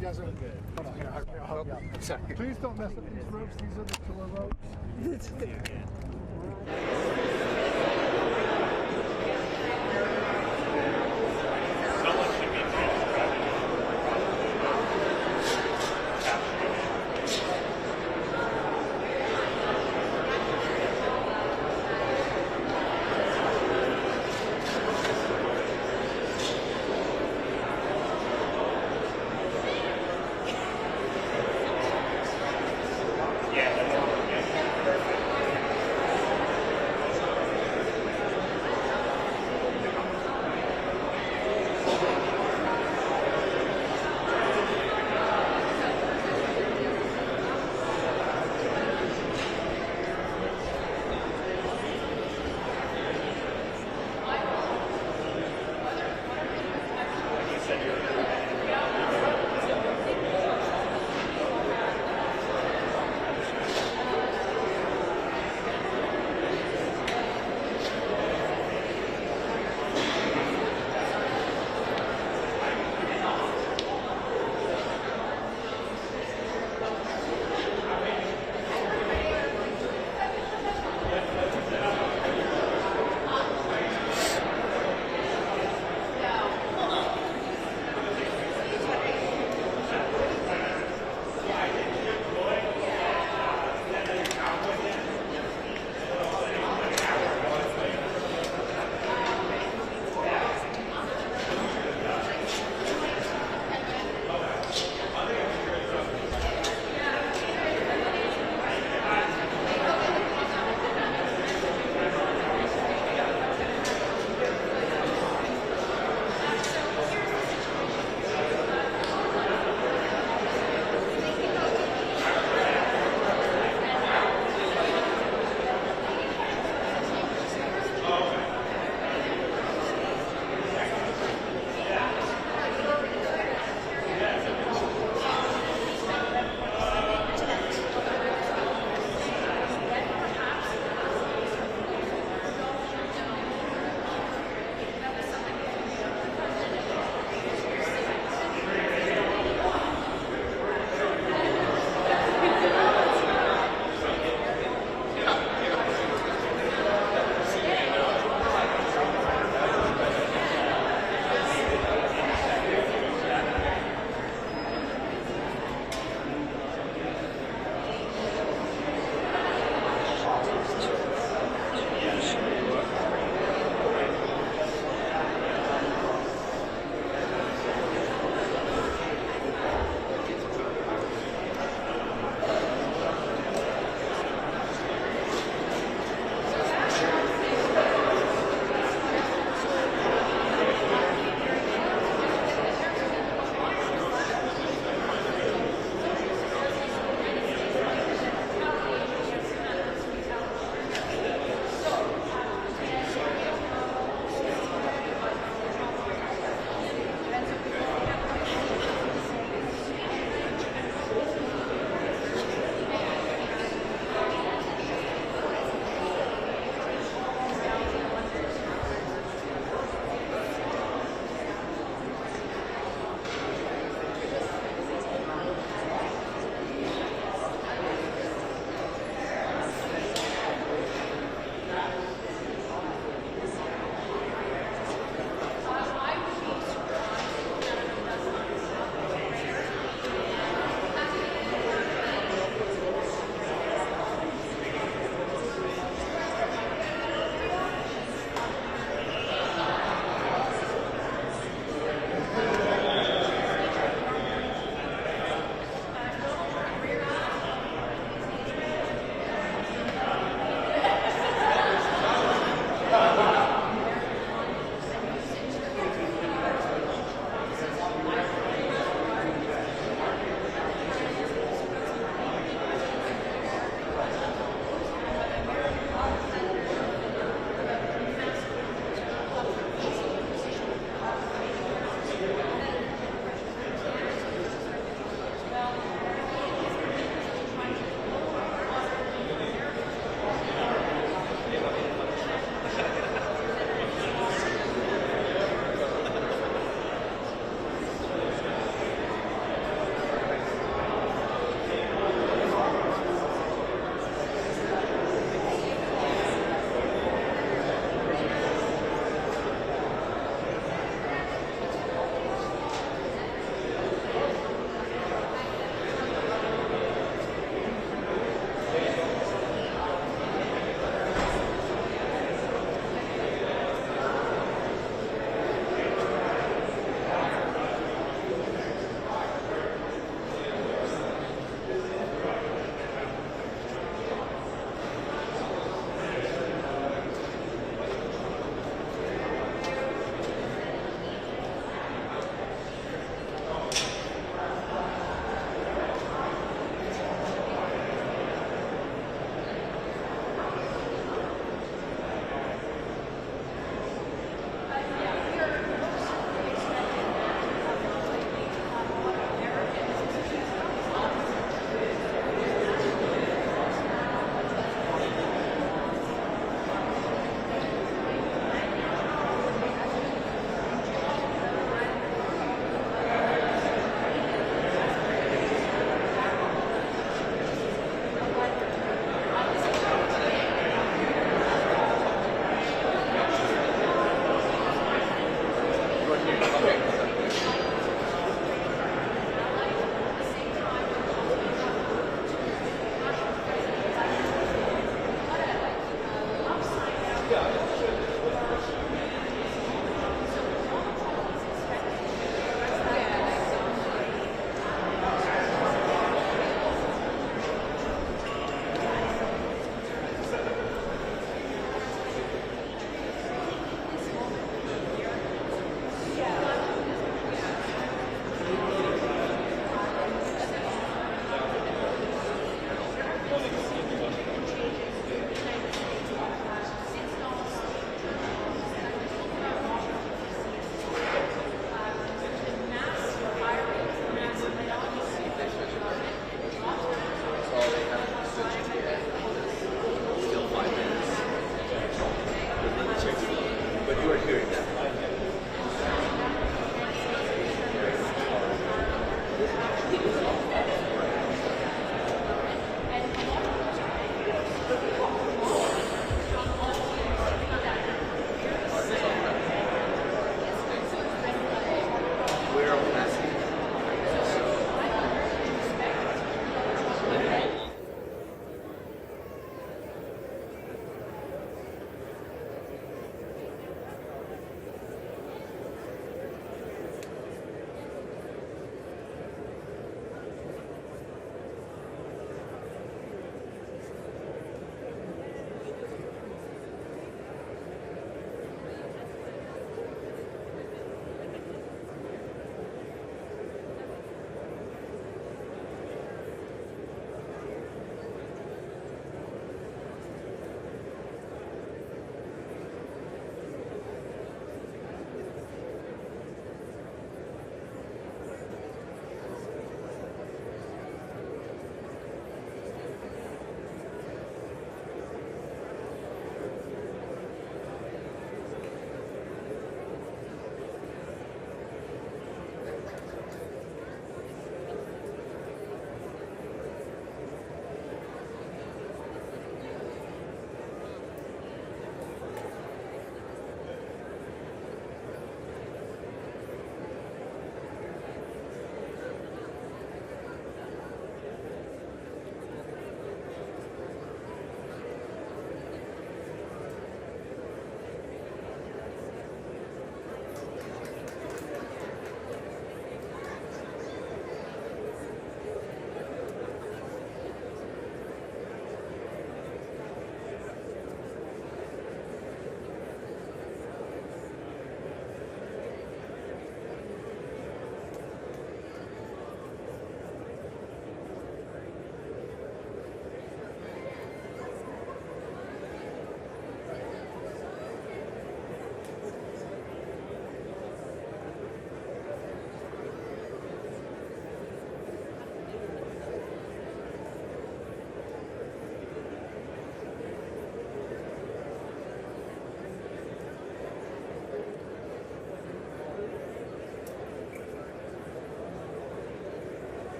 guys are good. Hold on, here, I'll help you out. Sorry. Please don't mess up these ropes. These are the killer ropes.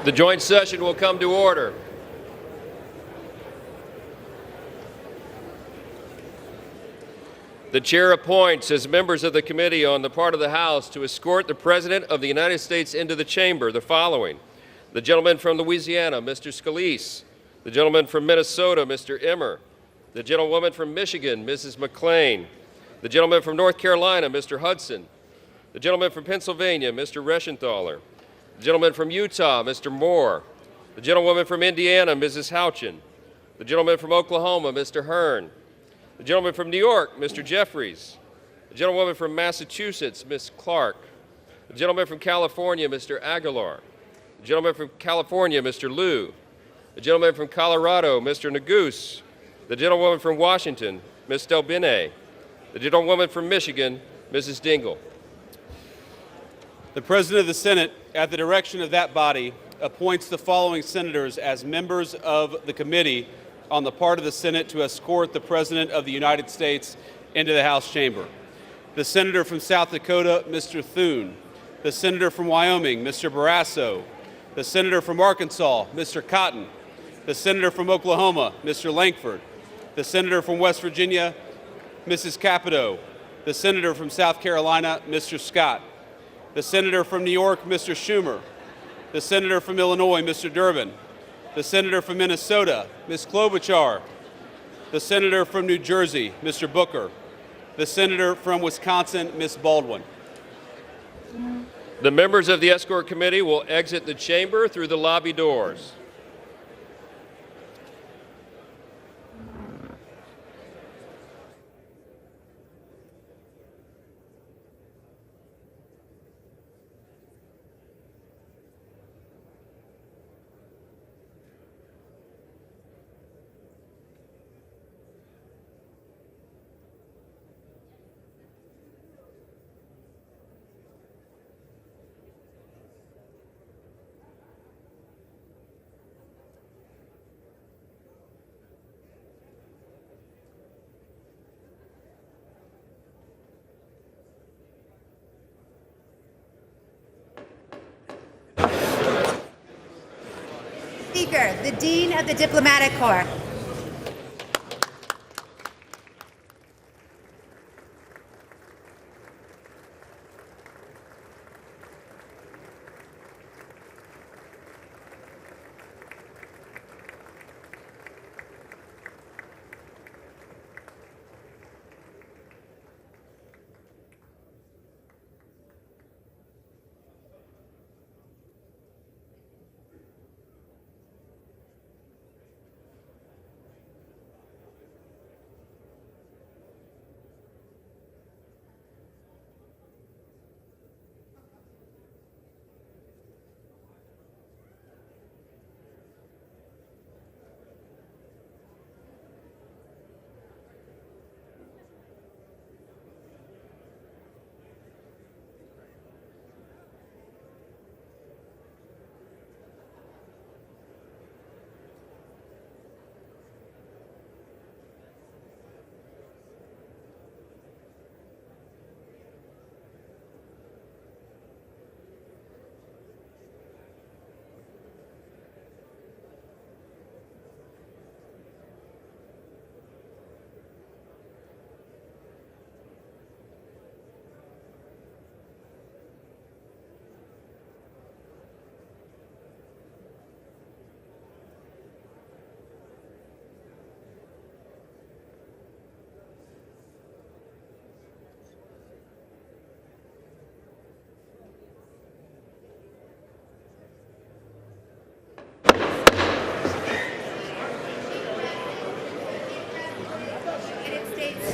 The joint session will come to order. The chair appoints as members of the committee on the part of the House to escort the President of the United States into the chamber the following: the gentleman from Louisiana, Mr. Scalise; the gentleman from Minnesota, Mr. Emmer; the gentlewoman from Michigan, Mrs. McLean; the gentleman from North Carolina, Mr. Hudson; the gentleman from Pennsylvania, Mr. Reschenthaler; the gentleman from Utah, Mr. Moore; the gentlewoman from Indiana, Mrs. Houchin; the gentleman from Oklahoma, Mr. Hearn; the gentleman from New York, Mr. Jeffries; the gentlewoman from Massachusetts, Ms. Clark; the gentleman from California, Mr. Aguilar; the gentleman from California, Mr. Liu; the gentleman from Colorado, Mr. Neguse; the gentlewoman from Washington, Ms. Delbene; the gentlewoman from Michigan, Mrs. Dingell. The President of the Senate, at the direction of that body, appoints the following senators as members of the committee on the part of the Senate to escort the President of the United States into the House chamber: the Senator from South Dakota, Mr. Thune; the Senator from Wyoming, Mr. Barrasso; the Senator from Arkansas, Mr. Cotton; the Senator from Oklahoma, Mr. Lankford; the Senator from West Virginia, Mrs. Capito; the Senator from South Carolina, Mr. Scott; the Senator from New York, Mr. Schumer; the Senator from Illinois, Mr. Durbin; the Senator from Minnesota, Ms. Klobuchar; the Senator from New Jersey, Mr. Booker; the Senator from Wisconsin, Ms. Baldwin. The members of the escort committee will exit the chamber through the lobby doors. Speaker, the Dean of the Diplomatic Corps.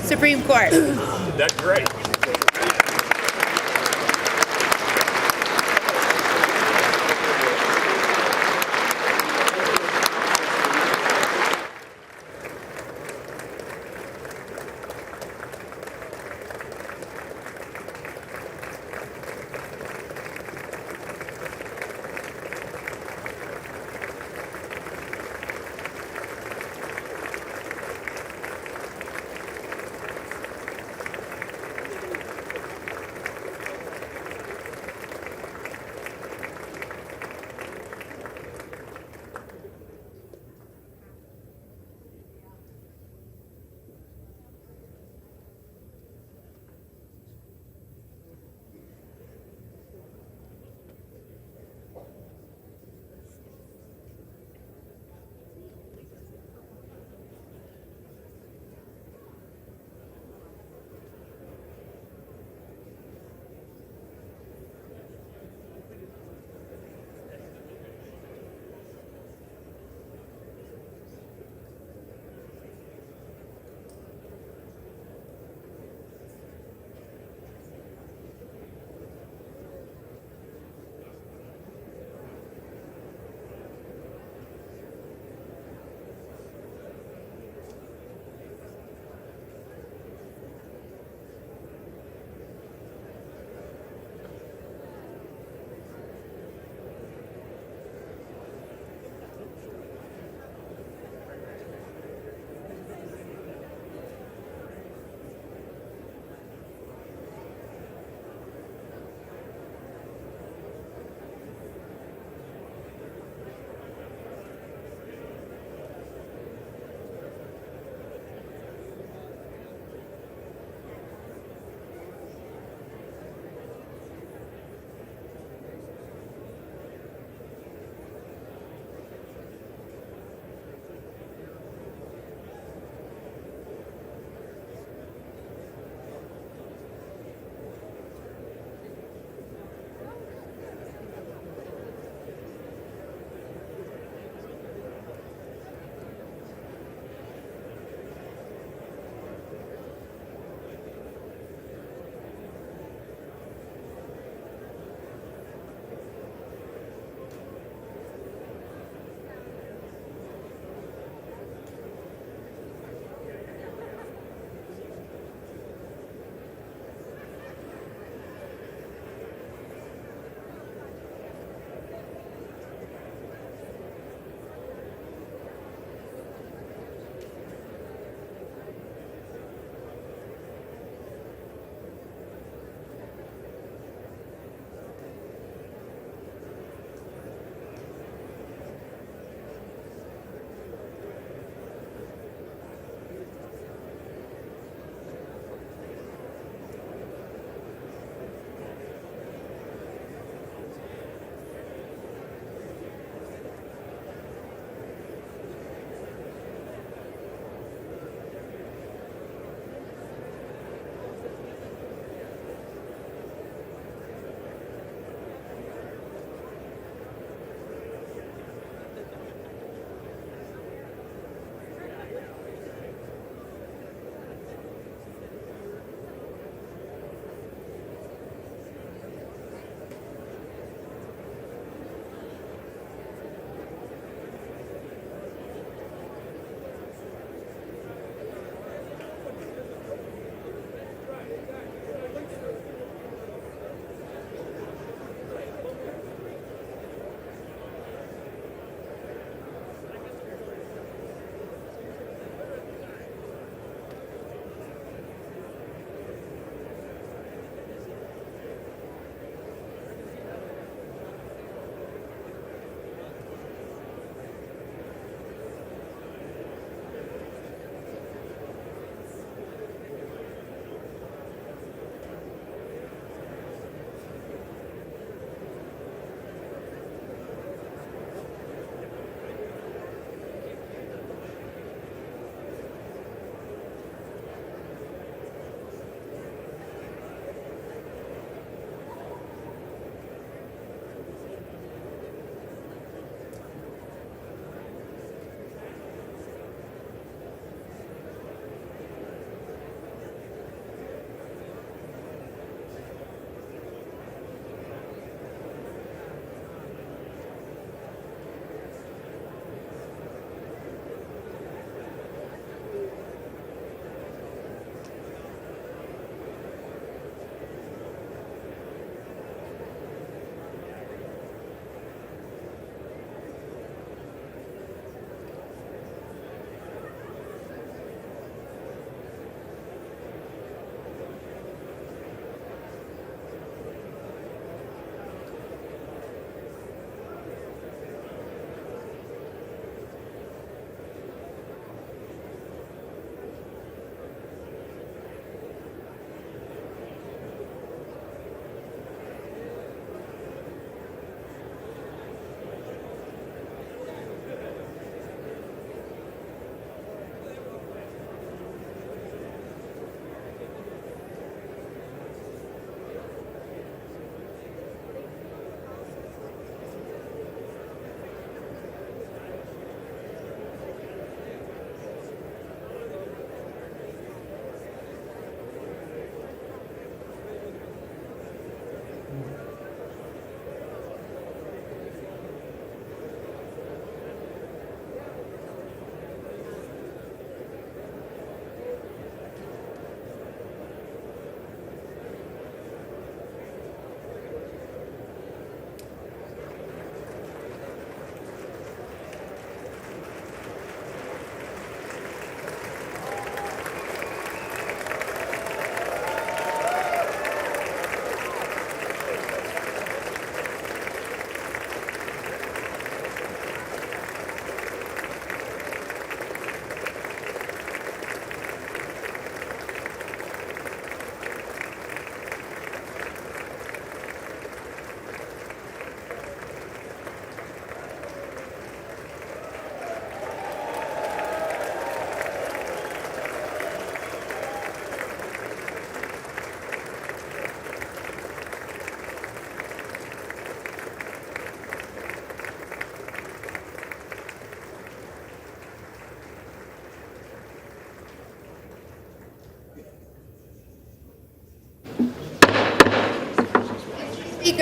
Supreme Court. That's great.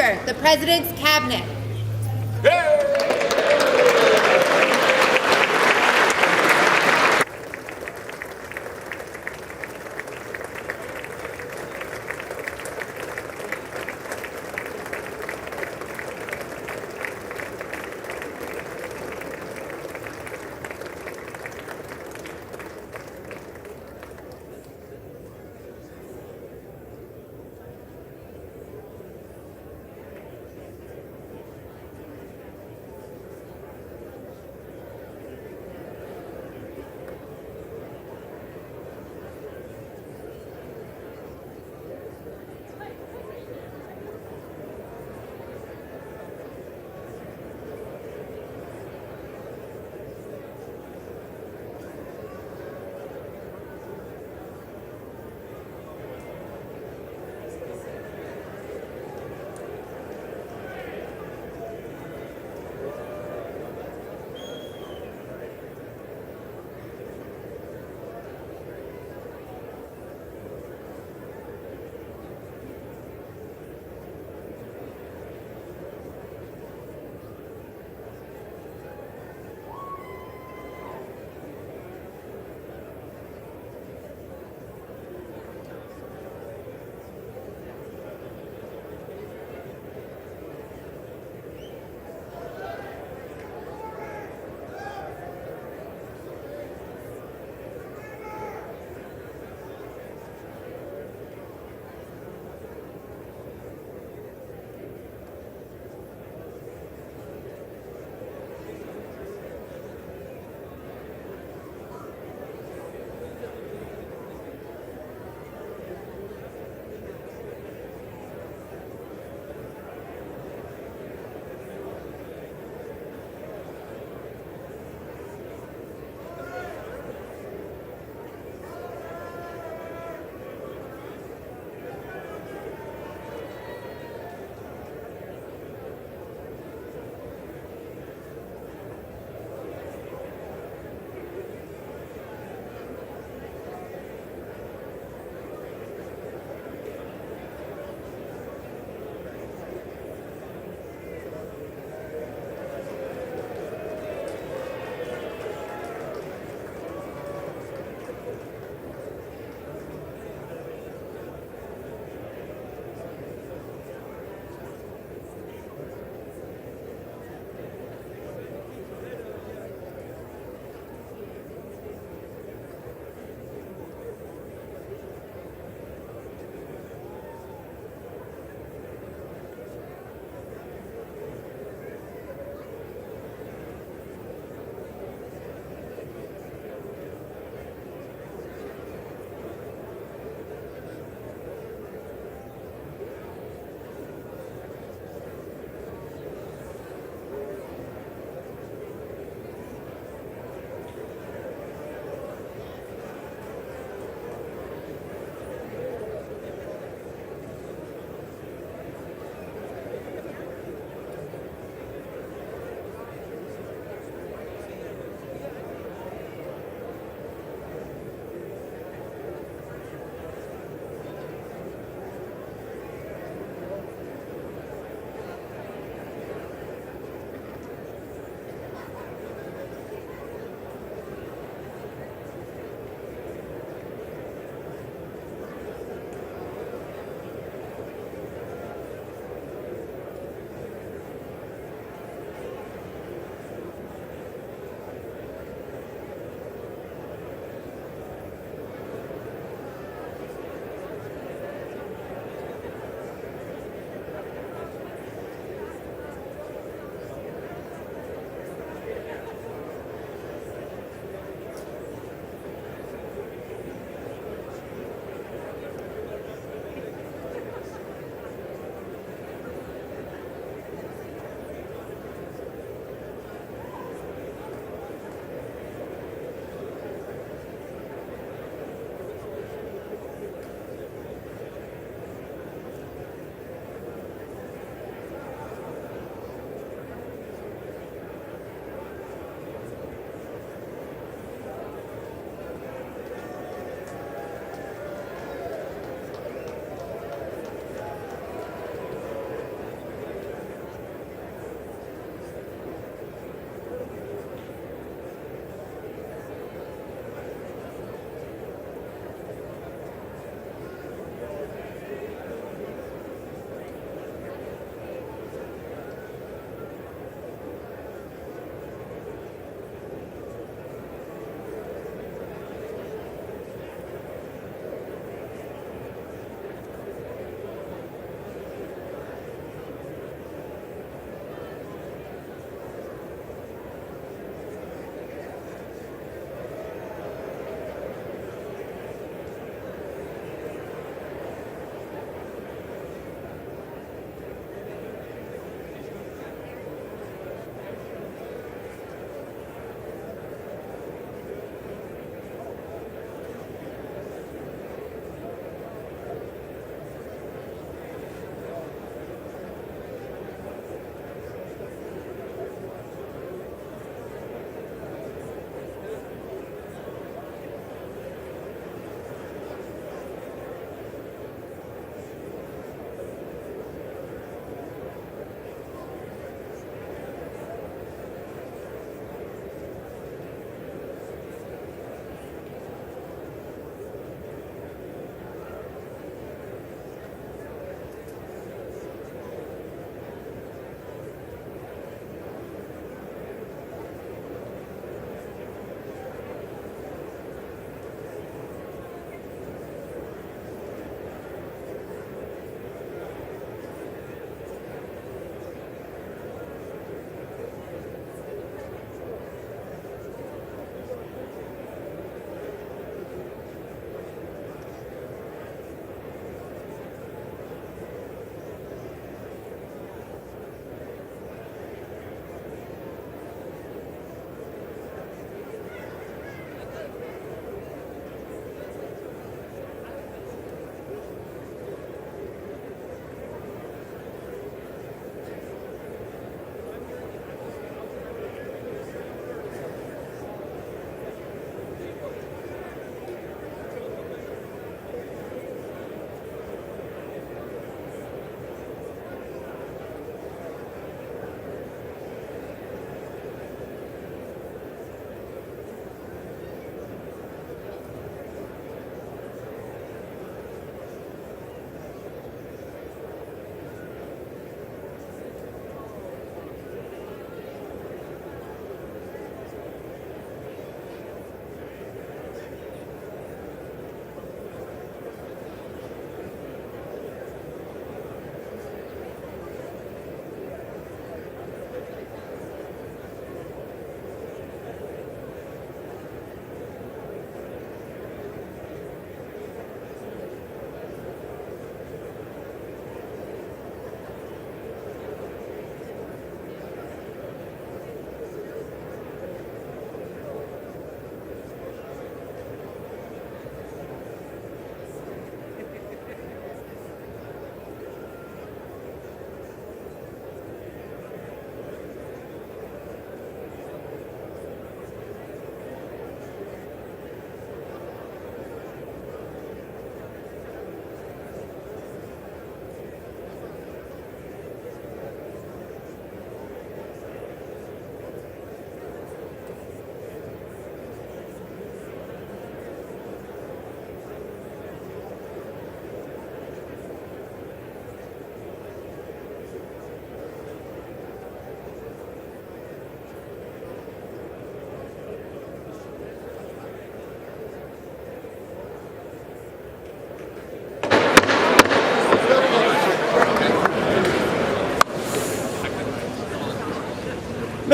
Speaker, the President's Cabinet.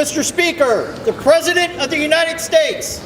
Mr. Speaker, the President of the United States.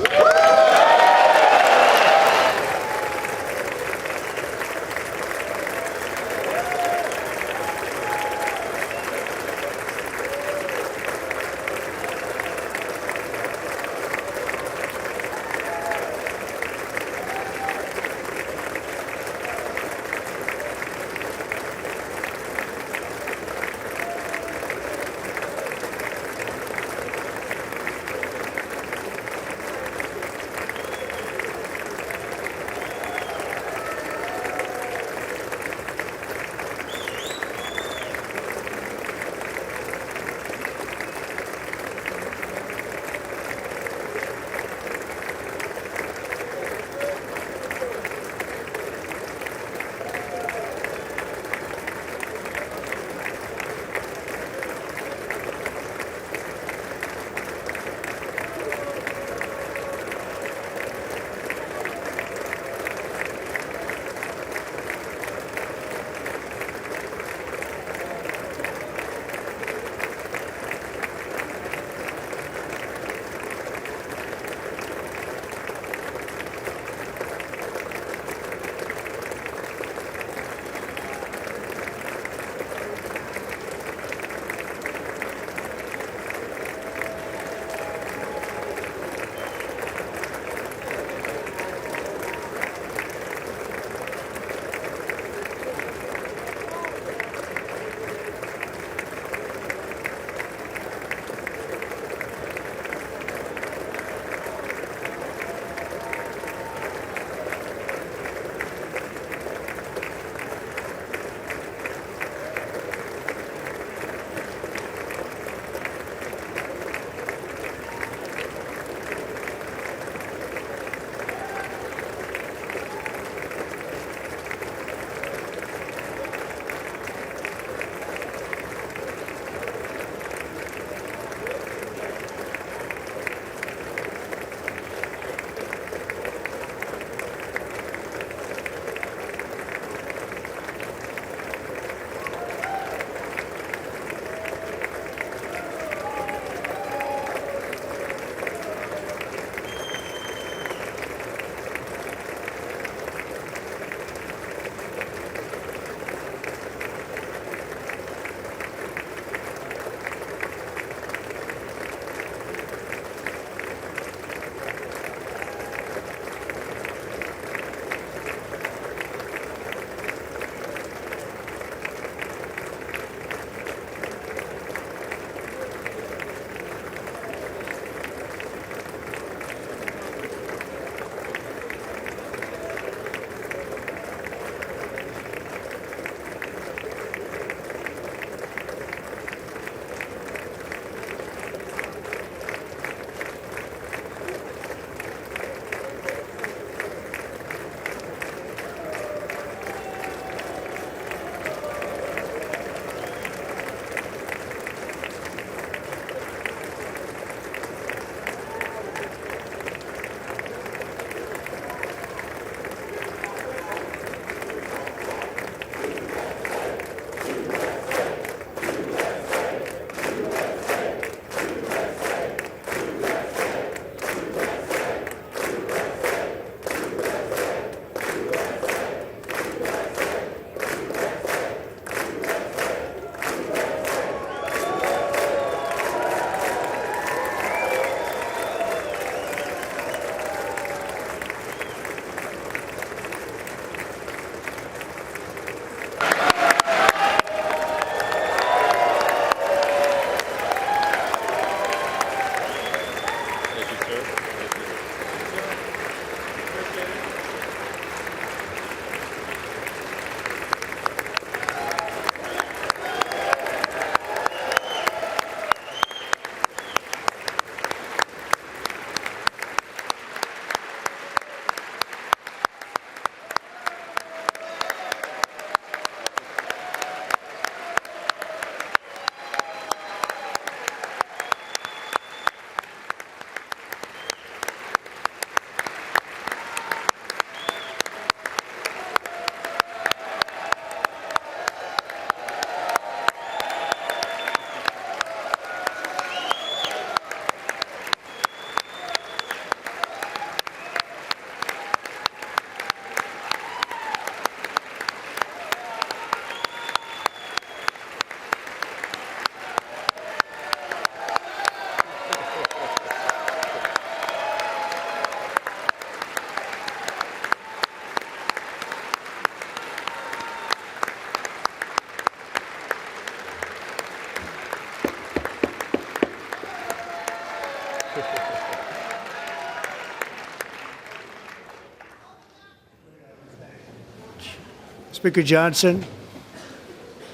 Speaker Johnson,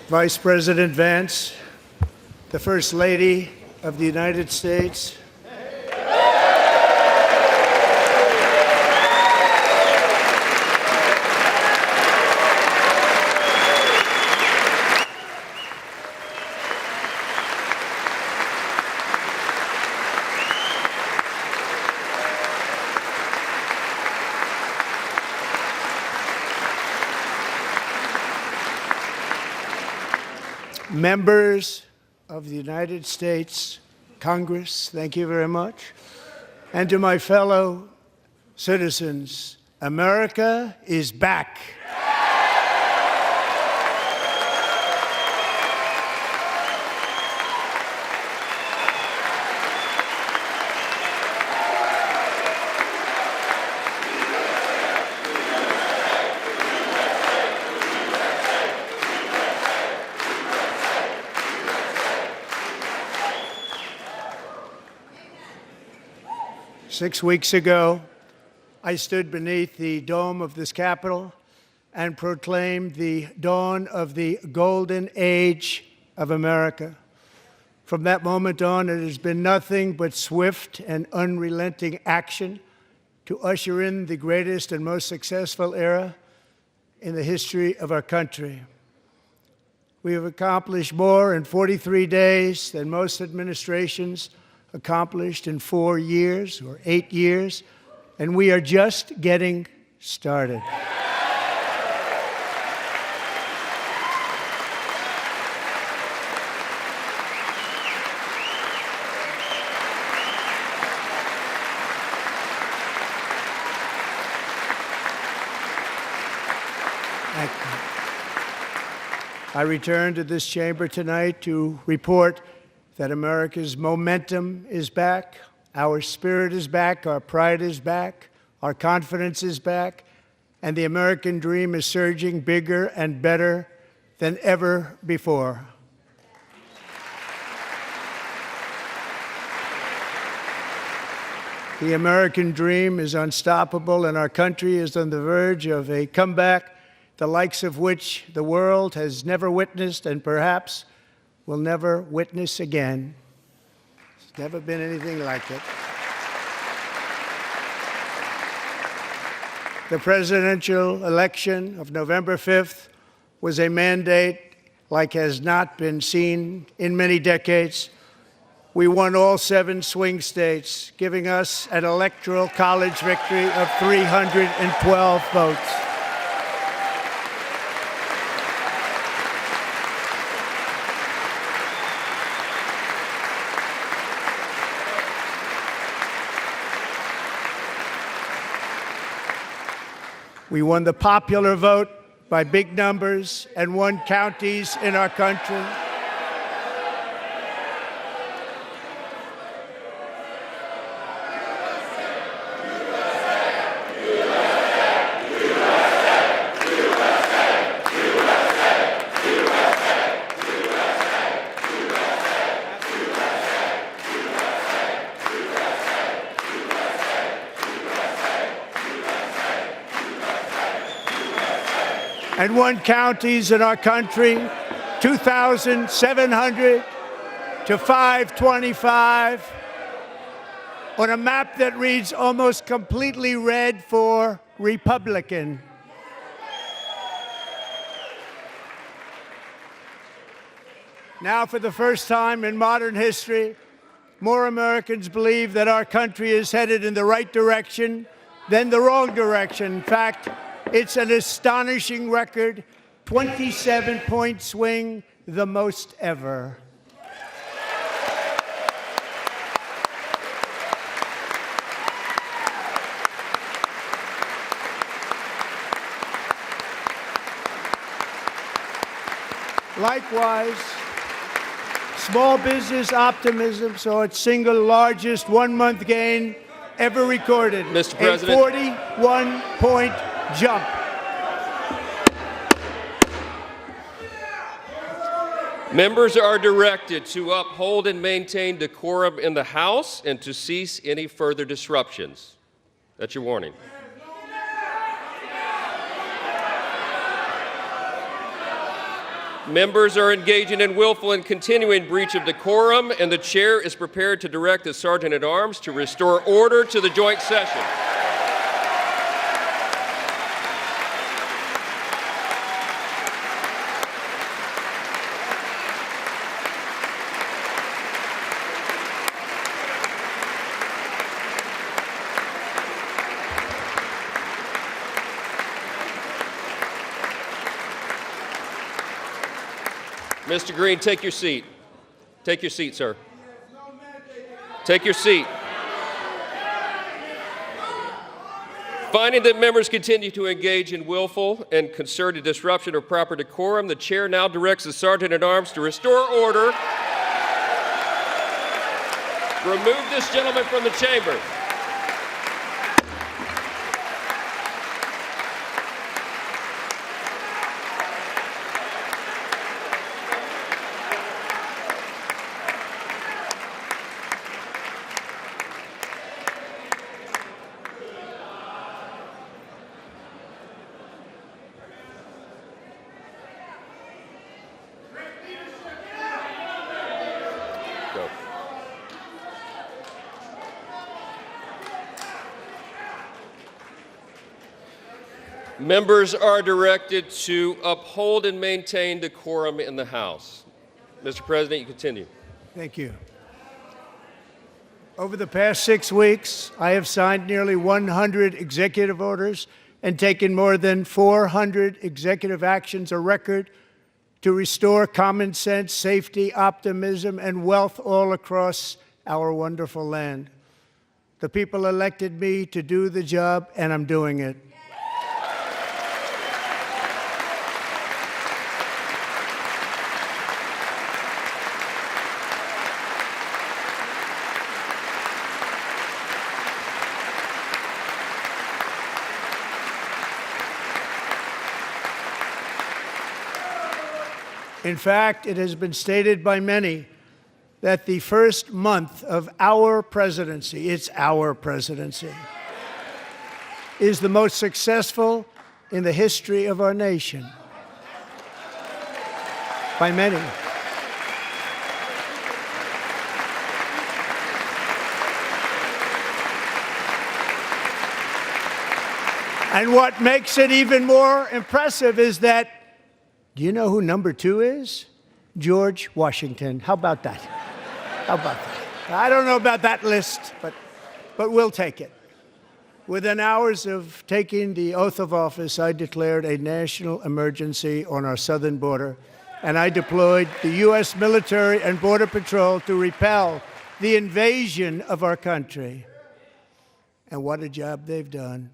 Vice President Vance, the First Lady of the United States, members of the United States Congress, thank you very much, and to my fellow citizens, America is back. 6 weeks ago, I stood beneath the dome of this Capitol and proclaimed the dawn of the golden age of America. From that moment on, it has been nothing but swift and unrelenting action to usher in the greatest and most successful era in the history of our country. We have accomplished more in 43 days than most administrations accomplished in 4 years or 8 years, and we are just getting started. I return to this chamber tonight to report that America's momentum is back, our spirit is back, our pride is back, our confidence is back, and the American dream is surging bigger and better than ever before. The American dream is unstoppable, and our country is on the verge of a comeback, the likes of which the world has never witnessed and perhaps will never witness again. There's never been anything like it. The presidential election of November 5th was a mandate like has not been seen in many decades. We won all 7 swing states, giving us an electoral college victory of 312 votes. We won the popular vote by big numbers and won counties in our country. And won counties in our country, 2,700 to 525, on a map that reads almost completely red for Republican. Now, for the first time in modern history, more Americans believe that our country is headed in the right direction than the wrong direction. In fact, it's an astonishing record, 27-point swing, the most ever. Likewise, small business optimism saw its single largest one-month gain ever recorded. Mr. President. A 41-point jump. Members are directed to uphold and maintain decorum in the House and to cease any further disruptions. That's your warning. Members are engaging in willful and continuing breach of decorum, and the chair is prepared to direct the Sergeant-at-Arms to restore order to the joint session. Mr. Green, take your seat. Take your seat, sir. Take your seat. Finding that members continue to engage in willful and concerted disruption of proper decorum, the chair now directs the Sergeant-at-Arms to restore order. Remove this gentleman from the chamber. Go. Members are directed to uphold and maintain decorum in the House. Mr. President, you continue. Thank you. Over the past 6 weeks, I have signed nearly 100 executive orders and taken more than 400 executive actions, a record, to restore common sense, safety, optimism, and wealth all across our wonderful land. The people elected me to do the job, and I'm doing it. In fact, it has been stated by many that the first month of our presidency, it's our presidency, is the most successful in the history of our nation. By many. And what makes it even more impressive is that, do you know who number 2 is? George Washington. How about that? How about that? I don't know about that list, but we'll take it. Within hours of taking the oath of office, I declared a national emergency on our southern border, and I deployed the U.S. military and Border Patrol to repel the invasion of our country. And what a job they've done.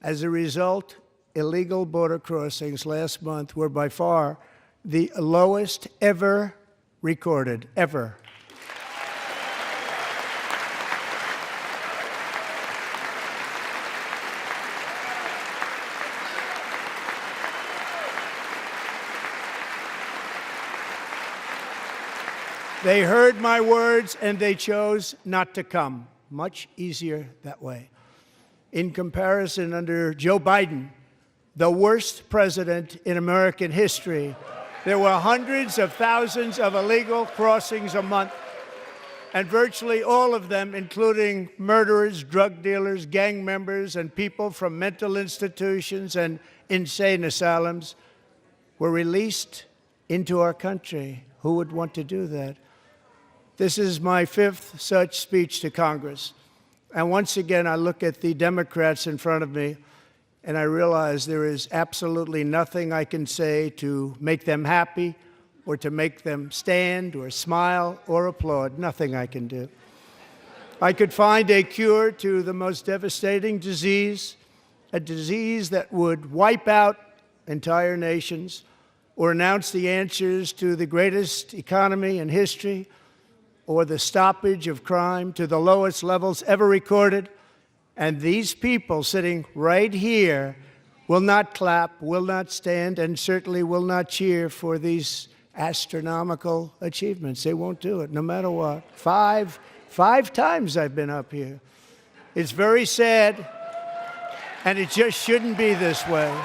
As a result, illegal border crossings last month were by far the lowest ever recorded, ever. They heard my words and they chose not to come. Much easier that way. In comparison, under Joe Biden, the worst president in American history, there were hundreds of thousands of illegal crossings a month, and virtually all of them, including murderers, drug dealers, gang members, and people from mental institutions and insane asylums, were released into our country. Who would want to do that? This is my 5th such speech to Congress. And once again, I look at the Democrats in front of me, and I realize there is absolutely nothing I can say to make them happy or to make them stand or smile or applaud. Nothing I can do. I could find a cure to the most devastating disease, a disease that would wipe out entire nations, or announce the answers to the greatest economy in history, or the stoppage of crime to the lowest levels ever recorded. And these people sitting right here will not clap, will not stand, and certainly will not cheer for these astronomical achievements. They won't do it, no matter what. Five times I've been up here. It's very sad, and it just shouldn't be this way.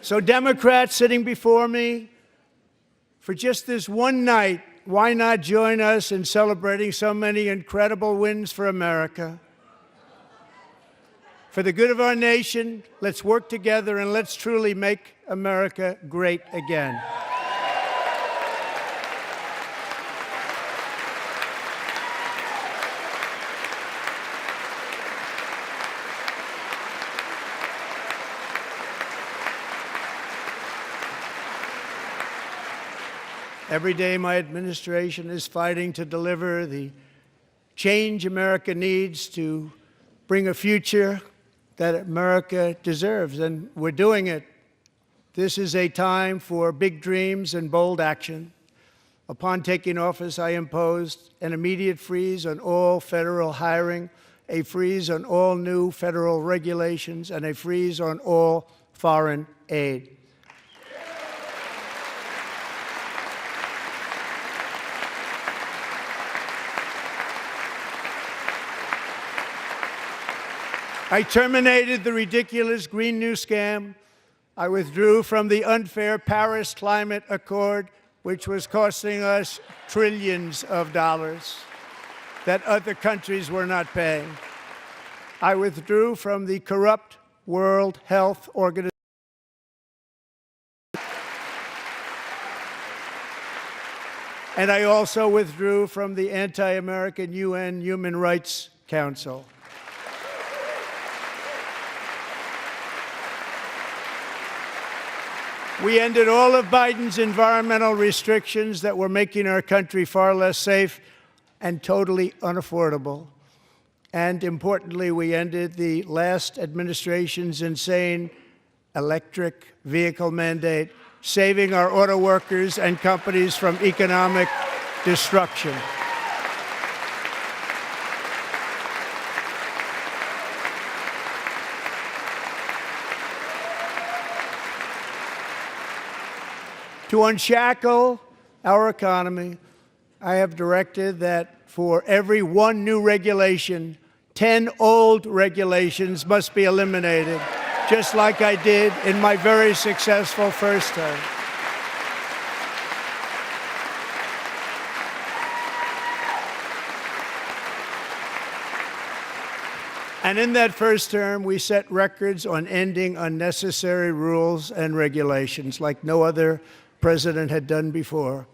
So Democrats sitting before me, for just this one night, why not join us in celebrating so many incredible wins for America? For the good of our nation, let's work together and let's truly make America great again. Every day, my administration is fighting to deliver the change America needs to bring a future that America deserves, and we're doing it. This is a time for big dreams and bold action. Upon taking office, I imposed an immediate freeze on all federal hiring, a freeze on all new federal regulations, and a freeze on all foreign aid. I terminated the ridiculous Green New Scam. I withdrew from the unfair Paris Climate Accord, which was costing us trillions of dollars that other countries were not paying. I withdrew from the corrupt World Health Organization. And I also withdrew from the anti-American UN Human Rights Council. We ended all of Biden's environmental restrictions that were making our country far less safe and totally unaffordable. And importantly, we ended the last administration's insane electric vehicle mandate, saving our auto workers and companies from economic destruction. To unshackle our economy, I have directed that for every one new regulation, 10 old regulations must be eliminated, just like I did in my very successful first term. And in that first term, we set records on ending unnecessary rules and regulations like no other president had done before.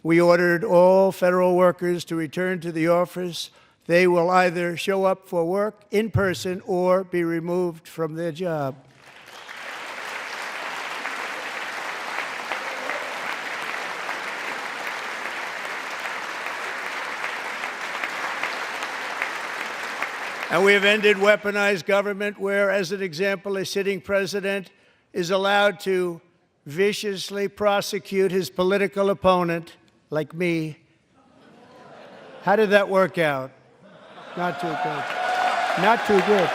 We ordered all federal workers to return to the office. They will either show up for work in person or be removed from their job. And we have ended weaponized government where, as an example, a sitting president is allowed to viciously prosecute his political opponent, like me. How did that work out? Not too good. Not too good.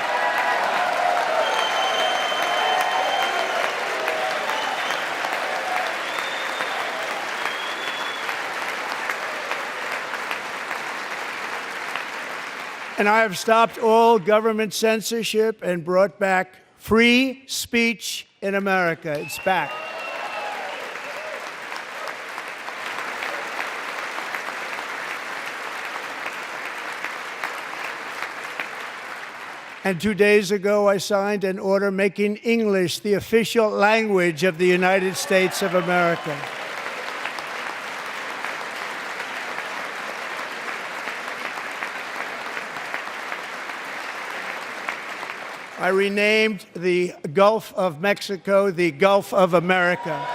And I have stopped all government censorship and brought back free speech in America. It's back. And 2 days ago, I signed an order making English the official language of the United States of America. I renamed the Gulf of Mexico the Gulf of America.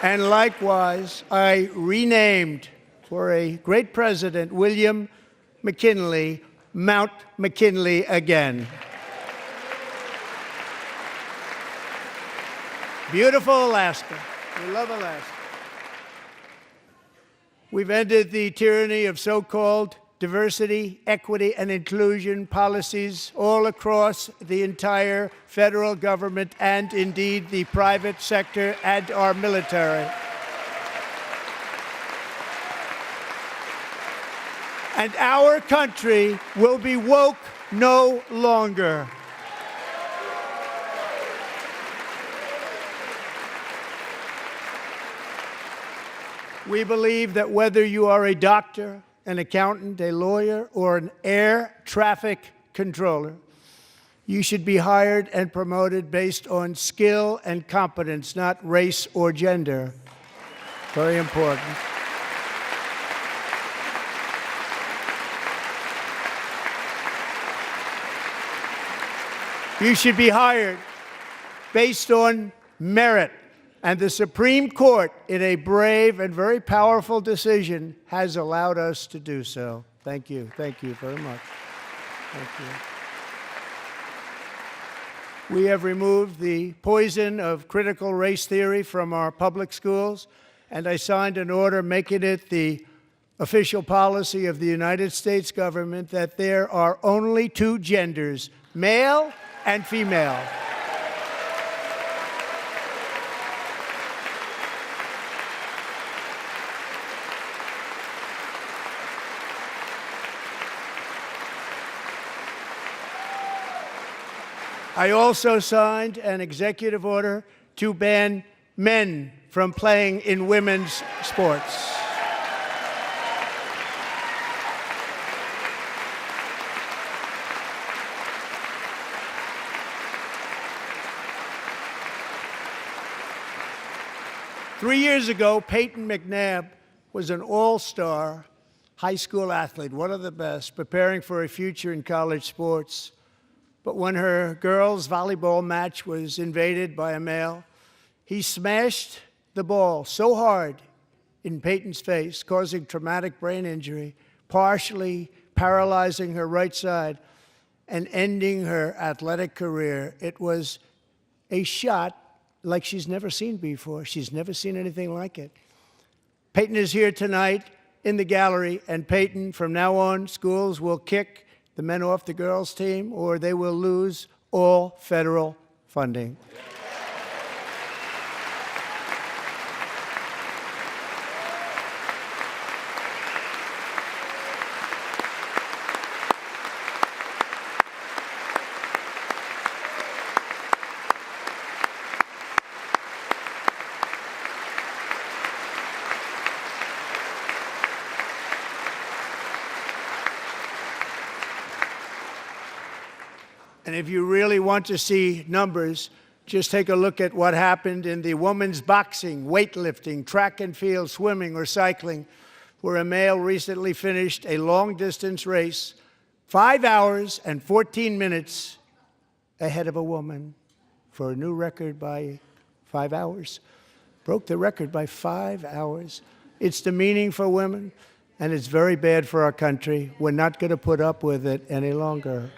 And likewise, I renamed, for a great president, William McKinley, Mount McKinley again. Beautiful Alaska. We love Alaska. We've ended the tyranny of so-called diversity, equity, and inclusion policies all across the entire federal government and indeed the private sector and our military. And our country will be woke no longer. We believe that whether you are a doctor, an accountant, a lawyer, or an air traffic controller, you should be hired and promoted based on skill and competence, not race or gender. Very important. You should be hired based on merit. And the Supreme Court, in a brave and very powerful decision, has allowed us to do so. Thank you. Thank you very much. Thank you. We have removed the poison of critical race theory from our public schools, and I signed an order making it the official policy of the United States government that there are only two genders, male and female. I also signed an executive order to ban men from playing in women's sports. Three years ago, Peyton McNabb was an all-star high school athlete, one of the best, preparing for a future in college sports. But when her girls' volleyball match was invaded by a male, he smashed the ball so hard in Peyton's face, causing traumatic brain injury, partially paralyzing her right side and ending her athletic career. It was a shot like she's never seen before. She's never seen anything like it. Peyton is here tonight in the gallery, and Peyton, from now on, schools will kick the men off the girls' team, or they will lose all federal funding. And if you really want to see numbers, just take a look at what happened in the women's boxing, weightlifting, track and field, swimming, or cycling, where a male recently finished a long-distance race 5 hours and 14 minutes ahead of a woman for a new record by 5 hours. Broke the record by 5 hours. It's demeaning for women, and it's very bad for our country. We're not going to put up with it any longer.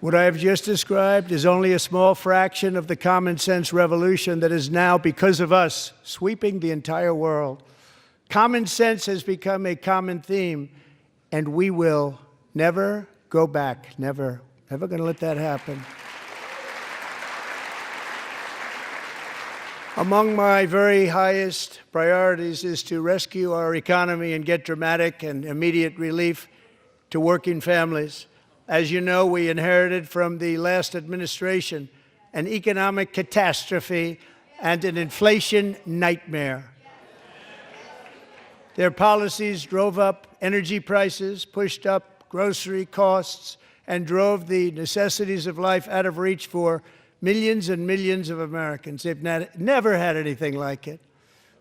What I have just described is only a small fraction of the common sense revolution that is now, because of us, sweeping the entire world. Common sense has become a common theme, and we will never go back. Never. Never going to let that happen. Among my very highest priorities is to rescue our economy and get dramatic and immediate relief to working families. As you know, we inherited from the last administration an economic catastrophe and an inflation nightmare. Their policies drove up energy prices, pushed up grocery costs, and drove the necessities of life out of reach for millions and millions of Americans. They've never had anything like it.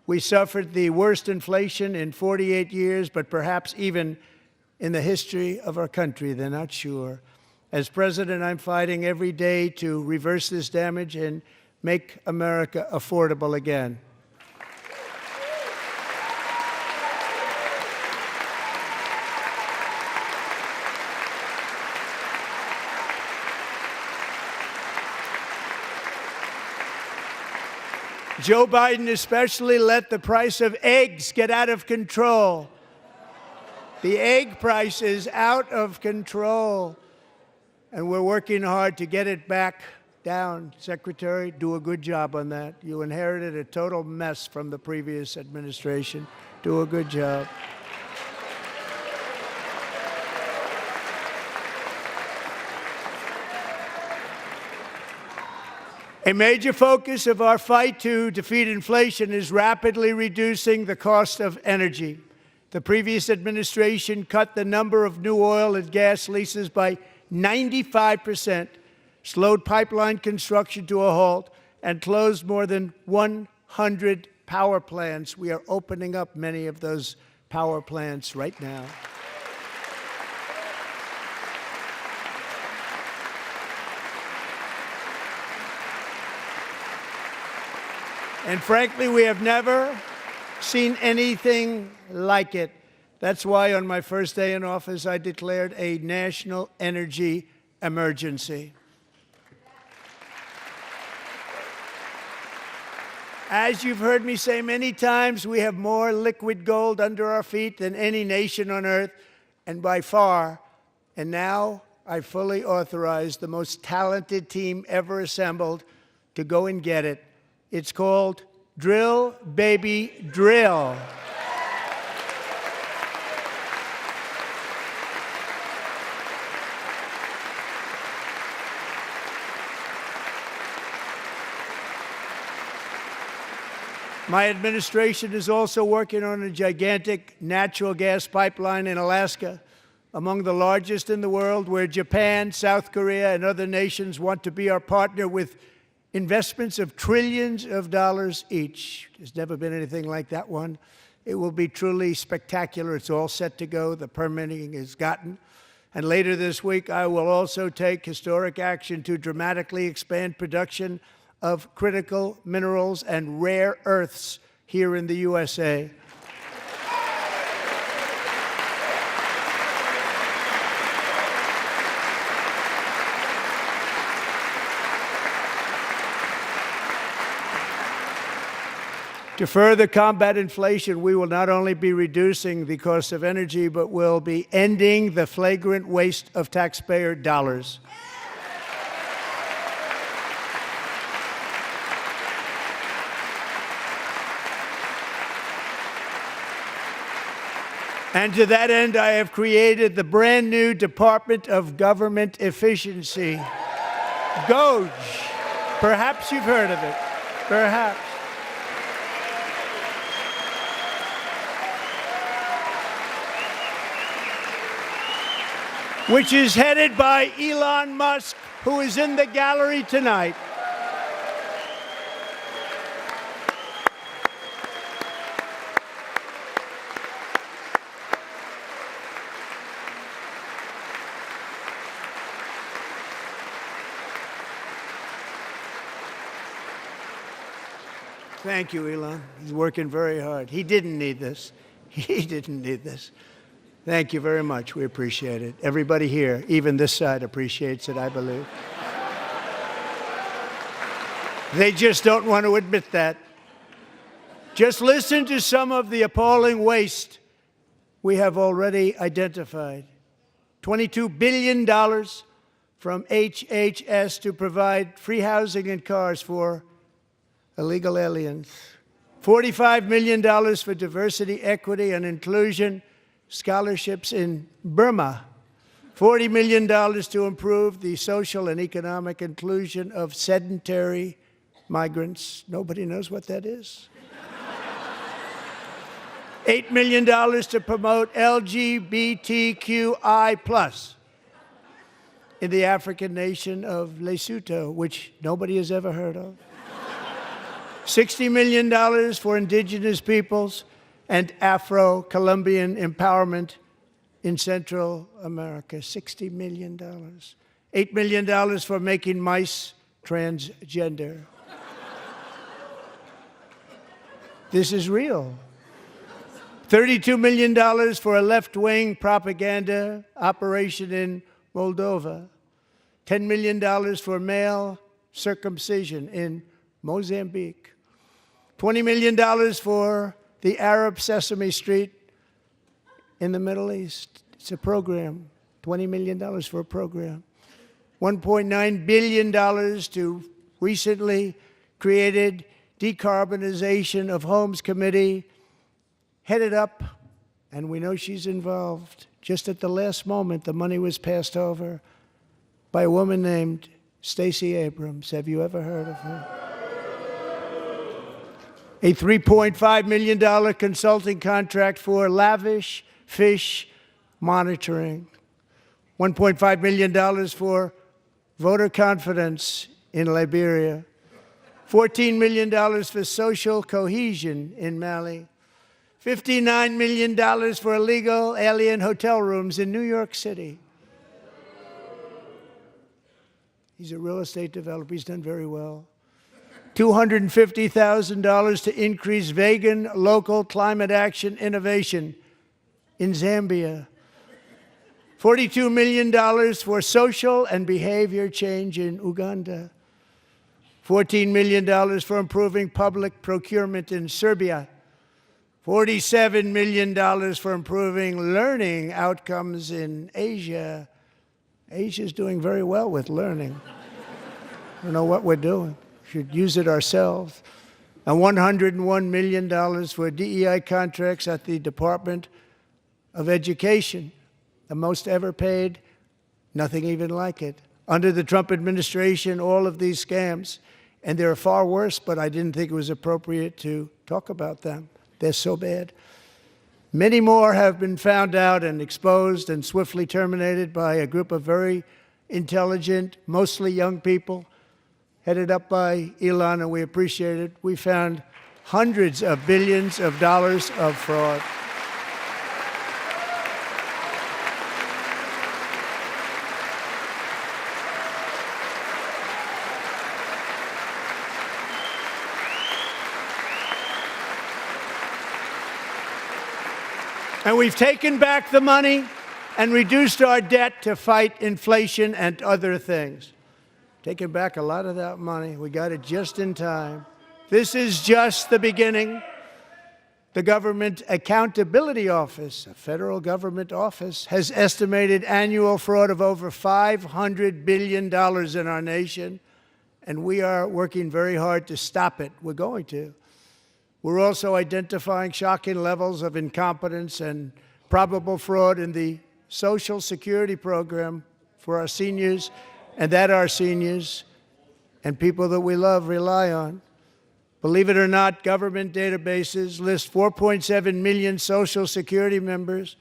We suffered the worst inflation in 48 years, but perhaps even in the history of our country. They're not sure. As president, I'm fighting every day to reverse this damage and make America affordable again. Joe Biden especially let the price of eggs get out of control. The egg price is out of control, and we're working hard to get it back down. Secretary, do a good job on that. You inherited a total mess from the previous administration. Do a good job. A major focus of our fight to defeat inflation is rapidly reducing the cost of energy. The previous administration cut the number of new oil and gas leases by 95%, slowed pipeline construction to a halt, and closed more than 100 power plants. We are opening up many of those power plants right now. And frankly, we have never seen anything like it. That's why on my first day in office, I declared a national energy emergency. As you've heard me say many times, we have more liquid gold under our feet than any nation on earth, and by far. And now I fully authorize the most talented team ever assembled to go and get it. It's called Drill, Baby, Drill. My administration is also working on a gigantic natural gas pipeline in Alaska, among the largest in the world, where Japan, South Korea, and other nations want to be our partner with investments of trillions of dollars each. There's never been anything like that one. It will be truly spectacular. It's all set to go. The permitting is gotten. And later this week, I will also take historic action to dramatically expand production of critical minerals and rare earths here in the USA. To further combat inflation, we will not only be reducing the cost of energy, but will be ending the flagrant waste of taxpayer dollars. And to that end, I have created the brand new Department of Government Efficiency, DOGE. Perhaps you've heard of it. Perhaps. Which is headed by Elon Musk, who is in the gallery tonight. Thank you, Elon. He's working very hard. He didn't need this. He didn't need this. Thank you very much. We appreciate it. Everybody here, even this side, appreciates it, I believe. They just don't want to admit that. Just listen to some of the appalling waste we have already identified. $22 billion from HHS to provide free housing and cars for illegal aliens. $45 million for diversity, equity, and inclusion scholarships in Burma. $40 million to improve the social and economic inclusion of sedentary migrants. Nobody knows what that is. $8 million to promote LGBTQI+ in the African nation of Lesotho, which nobody has ever heard of. $60 million for indigenous peoples and Afro-Colombian empowerment in Central America. $60 million. $8 million for making mice transgender. This is real. $32 million for a left-wing propaganda operation in Moldova. $10 million for male circumcision in Mozambique. $20 million for the Arab Sesame Street in the Middle East. It's a program, $20 million for a program. $1.9 billion to recently created Decarbonization of Homes Committee, headed up, and we know she's involved. Just at the last moment, the money was passed over by a woman named Stacey Abrams. Have you ever heard of her? A $3.5 million consulting contract for lavish fish monitoring. $1.5 million for voter confidence in Liberia. $14 million for social cohesion in Mali. $59 million for illegal alien hotel rooms in New York City. He's a real estate developer. He's done very well. $250,000 to increase vegan local climate action innovation in Zambia. $42 million for social and behavior change in Uganda. $14 million for improving public procurement in Serbia. $47 million for improving learning outcomes in Asia. Asia's doing very well with learning. I don't know what we're doing. We should use it ourselves. And $101 million for DEI contracts at the Department of Education. The most ever paid, nothing even like it. Under the Trump administration, all of these scams, and they're far worse, but I didn't think it was appropriate to talk about them. They're so bad. Many more have been found out and exposed and swiftly terminated by a group of very intelligent, mostly young people, headed up by Elon, and we appreciate it. We found hundreds of billions of dollars of fraud. And we've taken back the money and reduced our debt to fight inflation and other things. Taken back a lot of that money. We got it just in time. This is just the beginning. The Government Accountability Office, a federal government office, has estimated annual fraud of over $500 billion in our nation, and we are working very hard to stop it. We're going to. We're also identifying shocking levels of incompetence and probable fraud in the Social Security program for our seniors, and that our seniors and people that we love rely on. Believe it or not, government databases list 4.7 million Social Security members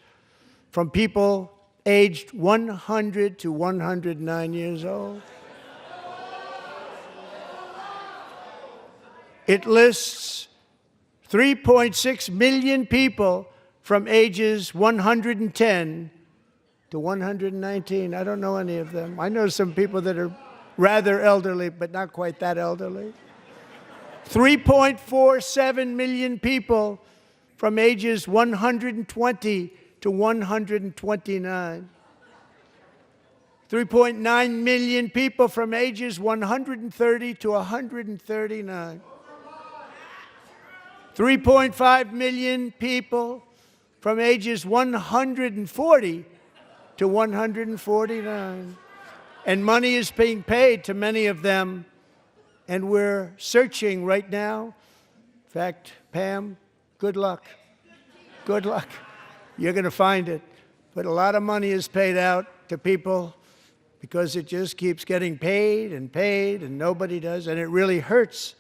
from people aged 100 to 109 years old. It lists 3.6 million people from ages 110 to 119. I don't know any of them. I know some people that are rather elderly, but not quite that elderly. 3.47 million people from ages 120 to 129. 3.9 million people from ages 130 to 139. 3.5 million people from ages 140 to 149. And money is being paid to many of them, and we're searching right now. In fact, Pam, good luck. Good luck. You're going to find it. But a lot of money is paid out to people because it just keeps getting paid, and nobody does, and it really hurts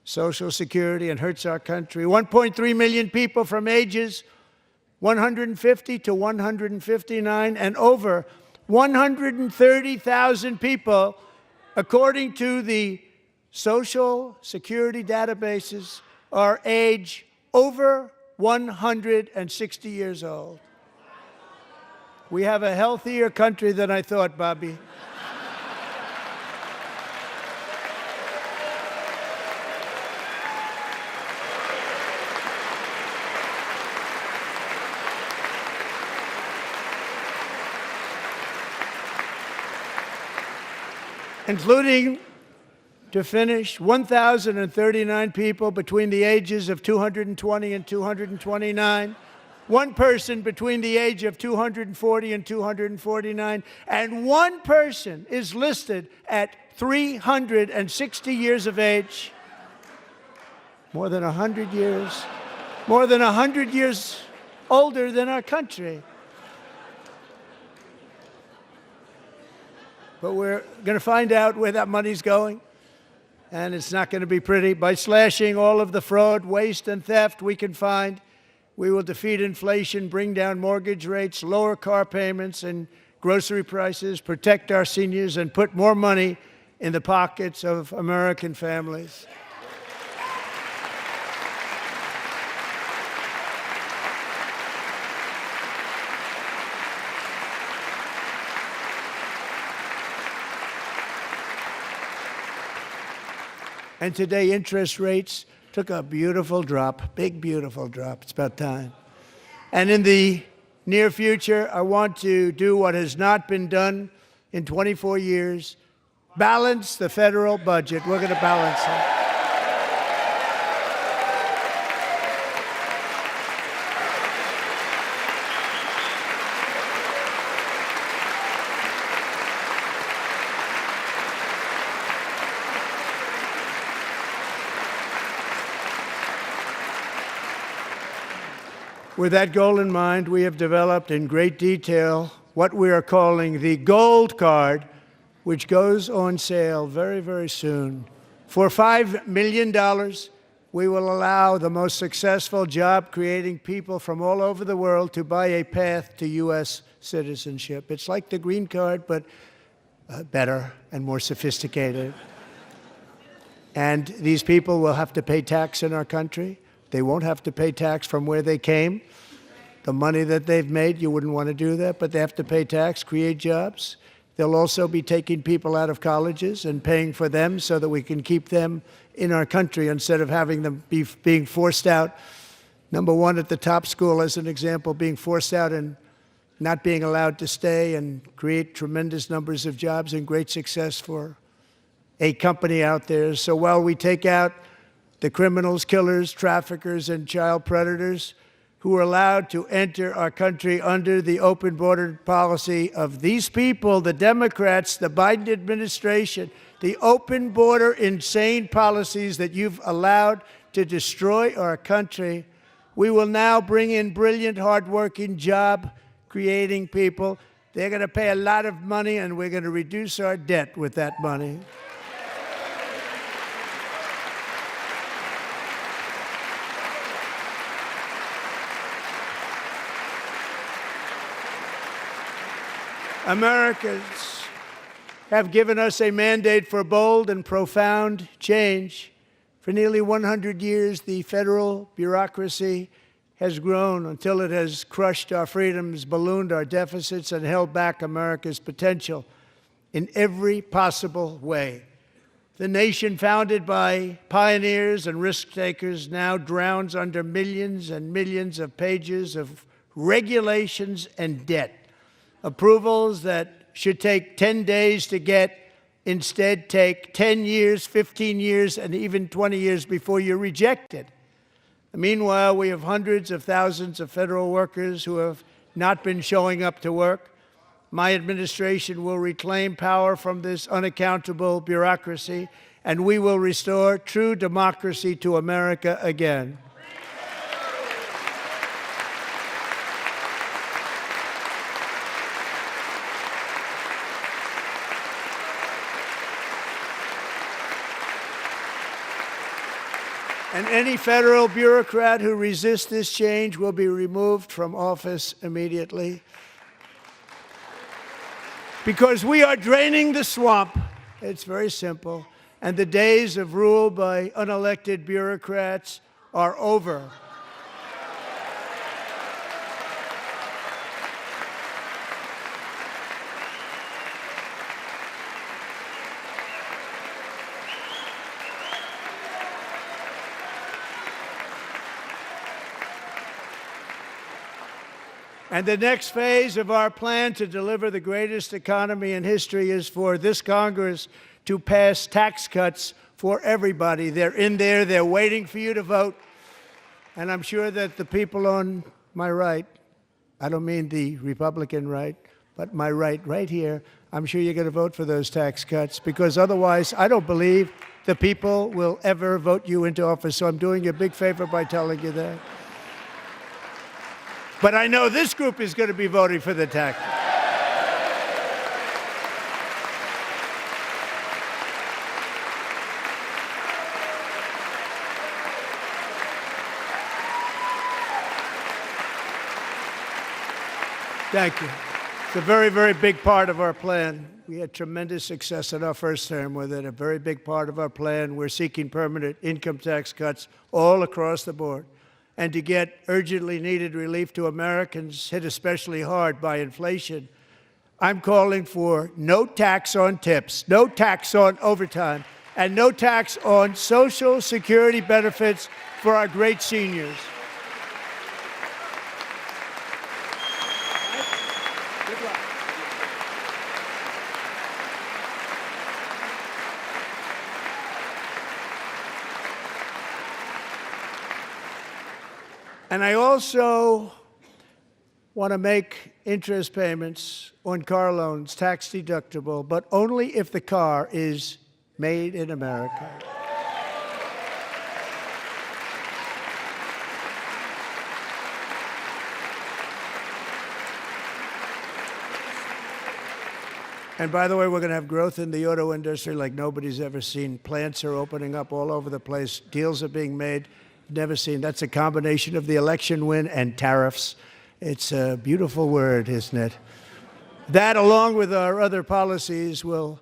Social Security and hurts our country. 1.3 million people from ages 150 to 159, and over 130,000 people, according to the Social Security databases, are age over 160 years old. We have a healthier country than I thought, Bobby. Including, to finish, 1,039 people between the ages of 220 and 229 one person between the age of 240 and 249, and one person is listed at 360 years of age. More than 100 years. More than 100 years older than our country. But we're going to find out where that money's going, and it's not going to be pretty. By slashing all of the fraud, waste, and theft we can find, we will defeat inflation, bring down mortgage rates, lower car payments and grocery prices, protect our seniors, and put more money in the pockets of American families. And today, interest rates took a beautiful drop, big, beautiful drop. It's about time. And in the near future, I want to do what has not been done in 24 years, balance the federal budget. We're going to balance it. With that goal in mind, we have developed in great detail what we are calling the Gold Card, which goes on sale very, very soon. For $5 million, we will allow the most successful job-creating people from all over the world to buy a path to U.S. citizenship. It's like the green card, but better and more sophisticated. And these people will have to pay tax in our country. They won't have to pay tax from where they came. The money that they've made, you wouldn't want to do that, but they have to pay tax, create jobs. They'll also be taking people out of colleges and paying for them so that we can keep them in our country instead of having them being forced out. Number one, at the top school, as an example, being forced out and not being allowed to stay and create tremendous numbers of jobs and great success for a company out there. So while we take out the criminals, killers, traffickers, and child predators who are allowed to enter our country under the open border policy of these people, the Democrats, the Biden administration, the open border insane policies that you've allowed to destroy our country, we will now bring in brilliant, hardworking, job-creating people. They're going to pay a lot of money, and we're going to reduce our debt with that money. Americans have given us a mandate for bold and profound change. For nearly 100 years, the federal bureaucracy has grown until it has crushed our freedoms, ballooned our deficits, and held back America's potential in every possible way. The nation founded by pioneers and risk-takers now drowns under millions and millions of pages of regulations and debt. Approvals that should take 10 days to get instead take 10 years, 15 years, and even 20 years before you're rejected. Meanwhile, we have hundreds of thousands of federal workers who have not been showing up to work. My administration will reclaim power from this unaccountable bureaucracy, and we will restore true democracy to America again. And any federal bureaucrat who resists this change will be removed from office immediately. Because we are draining the swamp. It's very simple. And the days of rule by unelected bureaucrats are over. And the next phase of our plan to deliver the greatest economy in history is for this Congress to pass tax cuts for everybody. They're in there. They're waiting for you to vote. And I'm sure that the people on my right, I don't mean the Republican right, but my right here, I'm sure you're going to vote for those tax cuts, because otherwise I don't believe the people will ever vote you into office. So I'm doing you a big favor by telling you that. But I know this group is going to be voting for the tax. Thank you. It's a very, very big part of our plan. We had tremendous success in our first term with it. A very big part of our plan. We're seeking permanent income tax cuts all across the board. And to get urgently needed relief to Americans hit especially hard by inflation, I'm calling for no tax on tips, no tax on overtime, and no tax on Social Security benefits for our great seniors. And I also want to make interest payments on car loans tax deductible, but only if the car is made in America. And by the way, we're going to have growth in the auto industry like nobody's ever seen. Plants are opening up all over the place. Deals are being made. Never seen. That's a combination of the election win and tariffs. It's a beautiful word, isn't it? That, along with our other policies, will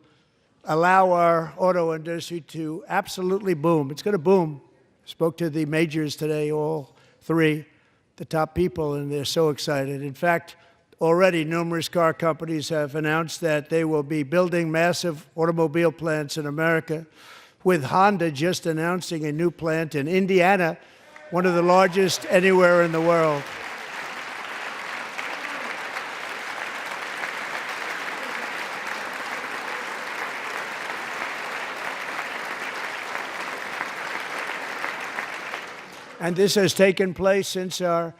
allow our auto industry to absolutely boom. It's going to boom. Spoke to the majors today, all three, the top people, and they're so excited. In fact, already numerous car companies have announced that they will be building massive automobile plants in America, with Honda just announcing a new plant in Indiana, one of the largest anywhere in the world. And this has taken place since our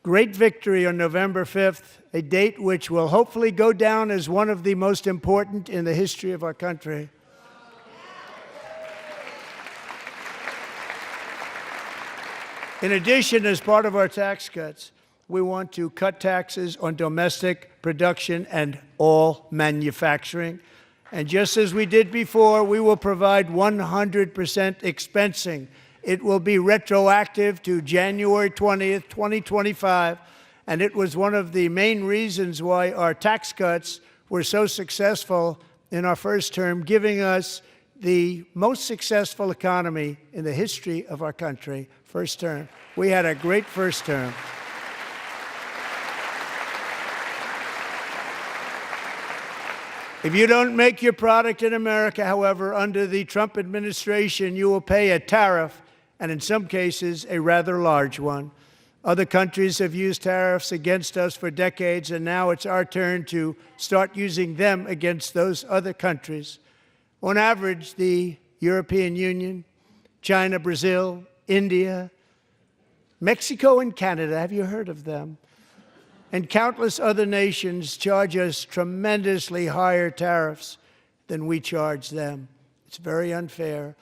great victory on November 5th, a date which will hopefully go down as one of the most important in the history of our country. In addition, as part of our tax cuts, we want to cut taxes on domestic production and all manufacturing. And just as we did before, we will provide 100% expensing. It will be retroactive to January 20th, 2025. And it was one of the main reasons why our tax cuts were so successful in our first term, giving us the most successful economy in the history of our country. First term. We had a great first term. If you don't make your product in America, however, under the Trump administration, you will pay a tariff, and in some cases, a rather large one. Other countries have used tariffs against us for decades, and now it's our turn to start using them against those other countries. On average, the European Union, China, Brazil, India, Mexico, and Canada, have you heard of them? And countless other nations charge us tremendously higher tariffs than we charge them. It's very unfair.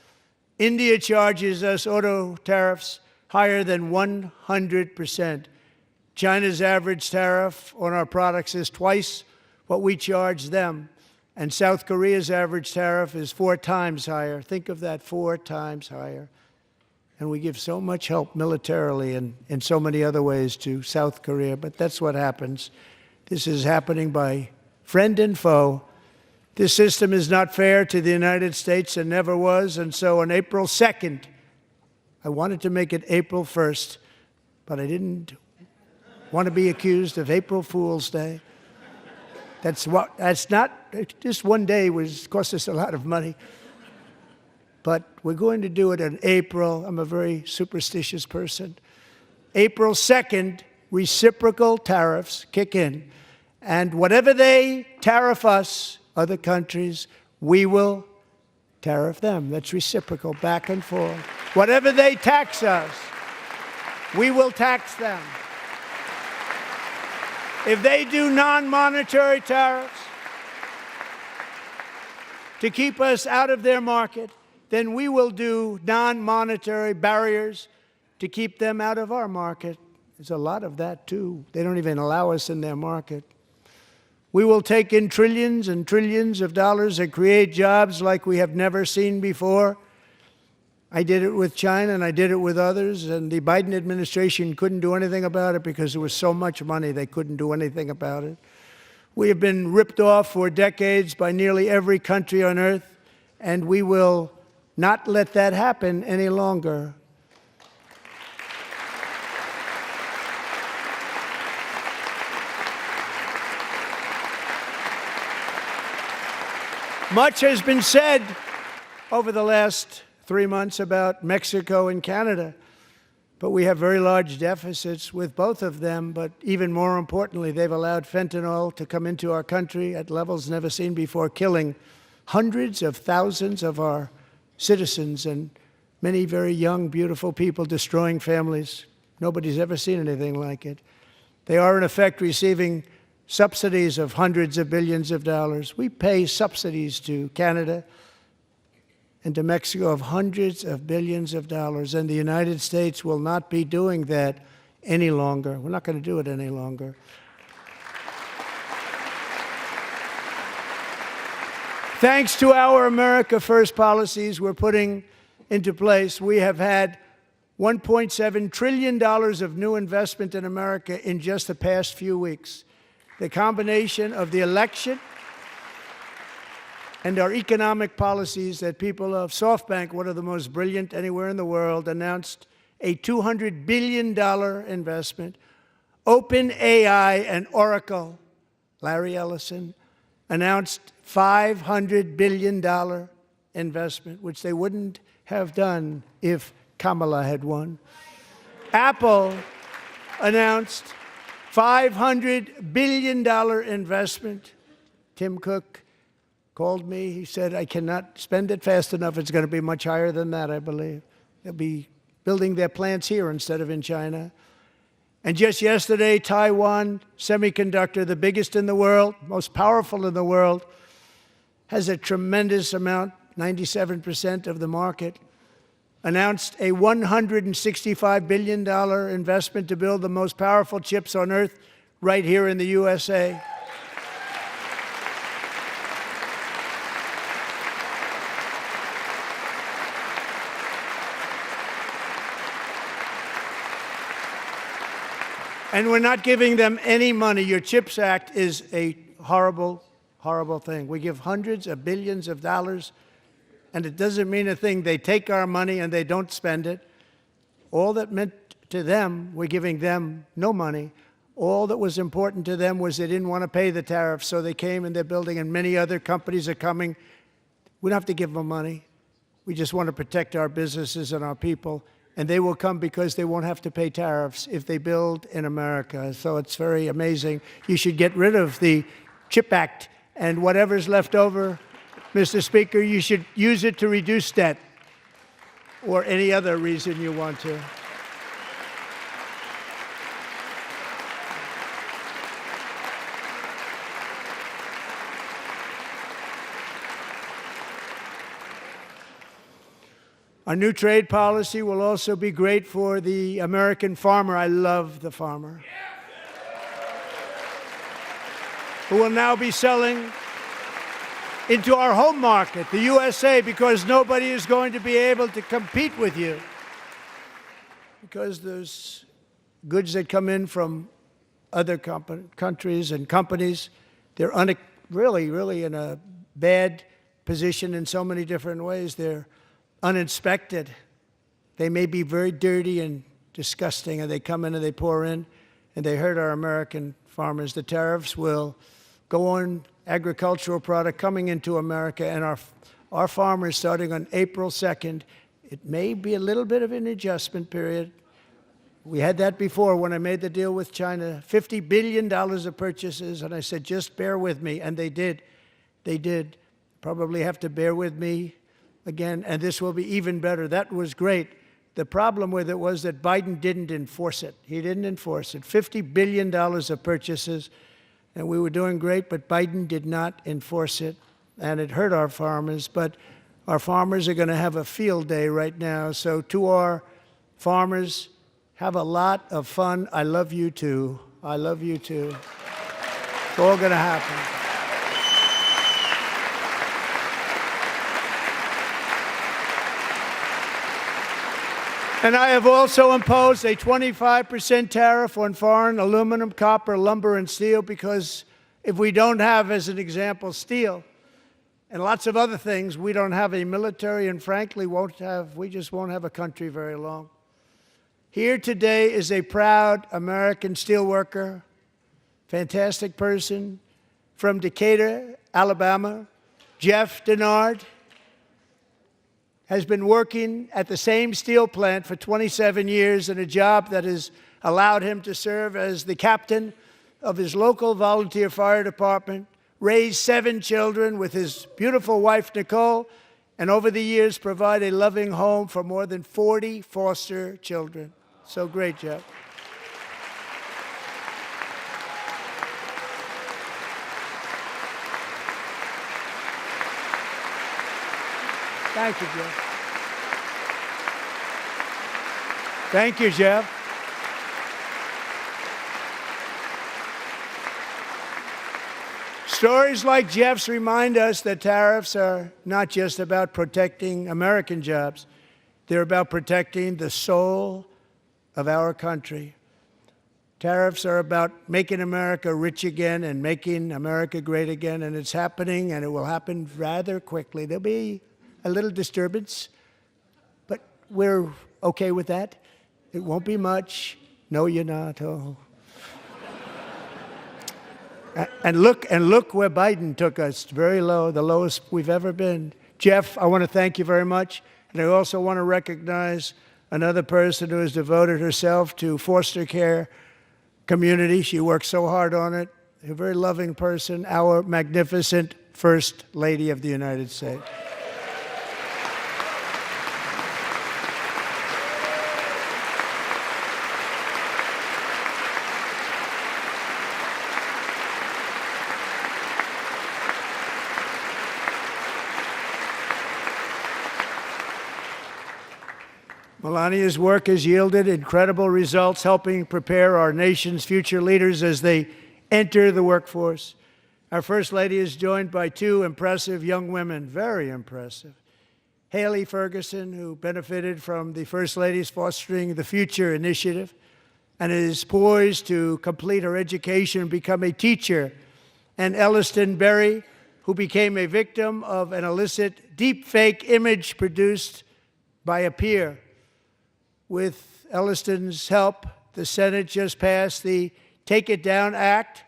India charges us auto tariffs higher than 100%. China's average tariff on our products is twice what we charge them. And South Korea's average tariff is 4 times higher. Think of that, 4 times higher. And we give so much help militarily and in so many other ways to South Korea, but that's what happens. This is happening by friend and foe. This system is not fair to the United States and never was, and so on April 2nd, I wanted to make it April 1st, but I didn't want to be accused of April Fool's Day. That's not, just one day cost us a lot of money. But we're going to do it in April. I'm a very superstitious person. April 2nd, reciprocal tariffs kick in. And whatever they tariff us, other countries, we will tariff them. That's reciprocal, back and forth. Whatever they tax us, we will tax them. If they do non-monetary tariffs to keep us out of their market, then we will do non-monetary barriers to keep them out of our market. There's a lot of that, too. They don't even allow us in their market. We will take in trillions and trillions of dollars and create jobs like we have never seen before. I did it with China, and I did it with others, and the Biden administration couldn't do anything about it because there was so much money they couldn't do anything about it. We have been ripped off for decades by nearly every country on earth, and we will not let that happen any longer. Much has been said over the last 3 months about Mexico and Canada, but we have very large deficits with both of them. But even more importantly, they've allowed fentanyl to come into our country at levels never seen before, killing hundreds of thousands of our citizens and many very young, beautiful people, destroying families. Nobody's ever seen anything like it. They are, in effect, receiving subsidies of hundreds of billions of dollars. We pay subsidies to Canada and to Mexico of hundreds of billions of dollars, and the United States will not be doing that any longer. We're not going to do it any longer. Thanks to our America First policies we're putting into place, we have had $1.7 trillion of new investment in America in just the past few weeks. The combination of the election and our economic policies that people of SoftBank, one of the most brilliant anywhere in the world, announced a $200 billion investment. OpenAI and Oracle, Larry Ellison, announced $500 billion investment, which they wouldn't have done if Kamala had won. Apple announced $500 billion investment. Tim Cook called me. He said, I cannot spend it fast enough. It's going to be much higher than that, I believe. They'll be building their plants here instead of in China. And just yesterday, Taiwan Semiconductor, the biggest in the world, most powerful in the world, has a tremendous amount, 97% of the market, announced a $165 billion investment to build the most powerful chips on earth right here in the USA. And we're not giving them any money. Your CHIPS Act is a horrible, horrible thing. We give hundreds of billions of dollars, and it doesn't mean a thing. They take our money and they don't spend it. All that meant to them, we're giving them no money. All that was important to them was they didn't want to pay the tariffs, so they came and they're building, and many other companies are coming. We don't have to give them money. We just want to protect our businesses and our people. And they will come because they won't have to pay tariffs if they build in America. So it's very amazing. You should get rid of the CHIP Act, and whatever's left over, Mr. Speaker, you should use it to reduce debt or any other reason you want to. Our new trade policy will also be great for the American farmer. I love the farmer, who will now be selling into our home market, the USA, because nobody is going to be able to compete with you. Because there's goods that come in from other countries and companies, they're really in a bad position in so many different ways. They're uninspected. They may be very dirty and disgusting, and they come in and they pour in, and they hurt our American farmers. The tariffs will go on agricultural product coming into America, and our farmers, starting on April 2nd, it may be a little bit of an adjustment period. We had that before when I made the deal with China, $50 billion of purchases, and I said, just bear with me, and they did. They did. Probably have to bear with me again, and this will be even better. That was great. The problem with it was that Biden didn't enforce it. He didn't enforce it. $50 billion of purchases, and we were doing great, but Biden did not enforce it, and it hurt our farmers. But our farmers are going to have a field day right now. So to our farmers, have a lot of fun. I love you too. I love you too. It's all going to happen. And I have also imposed a 25% tariff on foreign aluminum, copper, lumber, and steel, because if we don't have, as an example, steel and lots of other things, we don't have a military, and frankly, we just won't have a country very long. Here today is a proud American steelworker, fantastic person from Decatur, Alabama, Jeff Denard. Has been working at the same steel plant for 27 years in a job that has allowed him to serve as the captain of his local volunteer fire department, raise 7 children with his beautiful wife, Nicole, and over the years provide a loving home for more than 40 foster children. So great, Jeff. Thank you, Jeff. Thank you, Jeff. Stories like Jeff's remind us that tariffs are not just about protecting American jobs. They're about protecting the soul of our country. Tariffs are about making America rich again and making America great again, and it's happening, and it will happen rather quickly. There'll be a little disturbance, but we're okay with that. It won't be much. No, you're not. Oh. And look where Biden took us. Very low, the lowest we've ever been. Jeff, I want to thank you very much. And I also want to recognize another person who has devoted herself to foster care community. She works so hard on it. A very loving person, our magnificent First Lady of the United States. Melania's work has yielded incredible results, helping prepare our nation's future leaders as they enter the workforce. Our First Lady is joined by 2 impressive young women, very impressive. Haley Ferguson, who benefited from the First Lady's Fostering the Future initiative and is poised to complete her education and become a teacher. And Elliston Berry, who became a victim of an illicit deepfake image produced by a peer. With Elliston's help, the Senate just passed the Take It Down Act,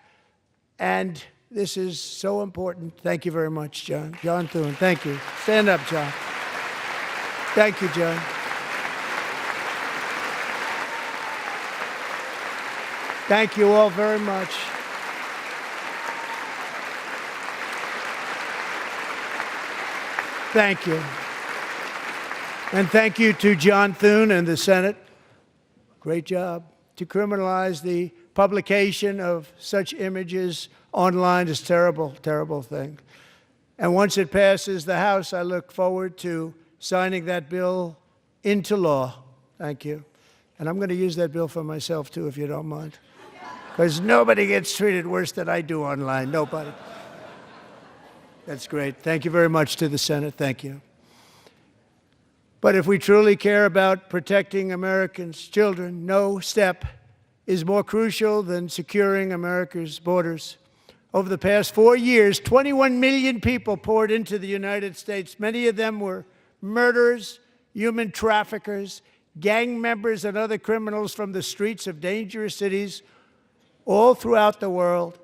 and this is so important. Thank you very much, John. John Thune, thank you. Stand up, John. Thank you, John. Thank you all very much. Thank you. And thank you to John Thune and the Senate. Great job. To criminalize the publication of such images online is a terrible, terrible thing. And once it passes the House, I look forward to signing that bill into law. Thank you. And I'm going to use that bill for myself, too, if you don't mind. Because nobody gets treated worse than I do online. Nobody. That's great. Thank you very much to the Senate. Thank you. But if we truly care about protecting Americans' children, no step is more crucial than securing America's borders. Over the past 4 years, 21 million people poured into the United States. Many of them were murderers, human traffickers, gang members, and other criminals from the streets of dangerous cities all throughout the world.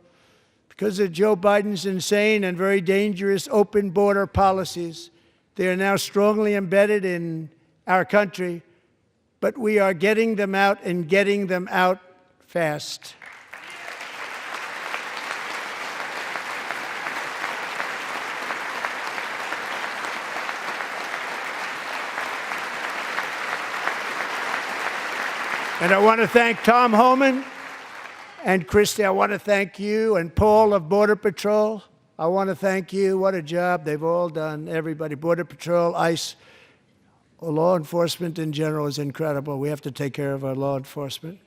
Because of Joe Biden's insane and very dangerous open border policies, they are now strongly embedded in our country, but we are getting them out and getting them out fast. And I want to thank Tom Homan and Christy. I want to thank you and Paul of Border Patrol. I want to thank you. What a job they've all done. Everybody, Border Patrol, ICE, law enforcement in general is incredible. We have to take care of our law enforcement.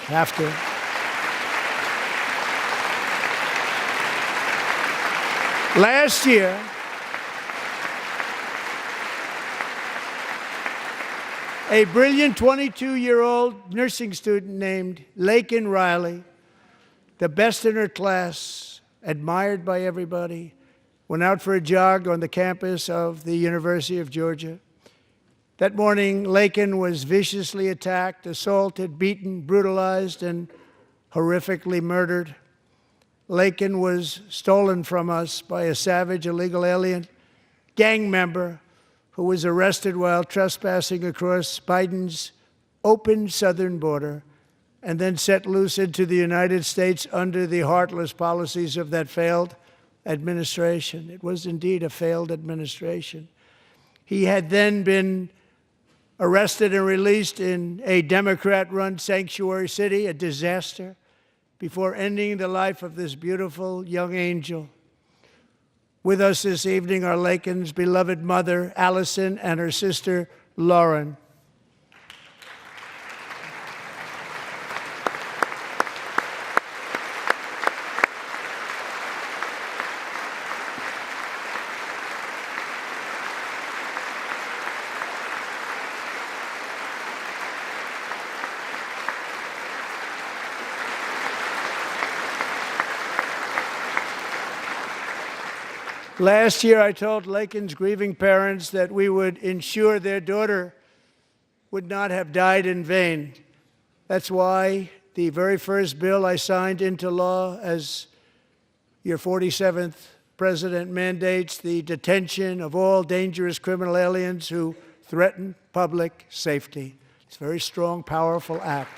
Have to. Last year, a brilliant 22-year-old nursing student named Lakin Riley, the best in her class, admired by everybody, went out for a jog on the campus of the University of Georgia. That morning, Lakin was viciously attacked, assaulted, beaten, brutalized, and horrifically murdered. Lakin was stolen from us by a savage illegal alien gang member who was arrested while trespassing across Biden's open southern border and then set loose into the United States under the heartless policies of that failed administration. It was indeed a failed administration. He had then been arrested and released in a Democrat-run sanctuary city, a disaster, before ending the life of this beautiful young angel. With us this evening are Lakin's beloved mother, Allison, and her sister, Lauren. Last year, I told Lakin's grieving parents that we would ensure their daughter would not have died in vain. That's why the very first bill I signed into law as your 47th president mandates the detention of all dangerous criminal aliens who threaten public safety. It's a very strong, powerful act.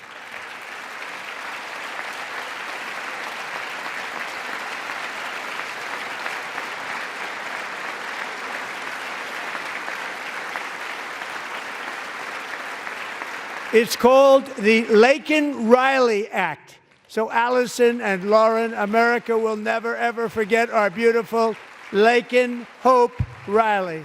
It's called the Lakin-Riley Act. So Allison and Lauren, America will never, ever forget our beautiful Lakin Hope Riley.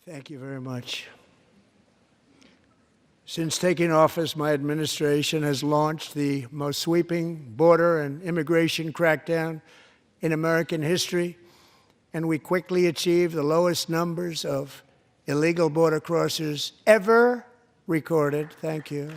Thank you very much. Since taking office, my administration has launched the most sweeping border and immigration crackdown in American history, and we quickly achieved the lowest numbers of illegal border crossers ever recorded. Thank you.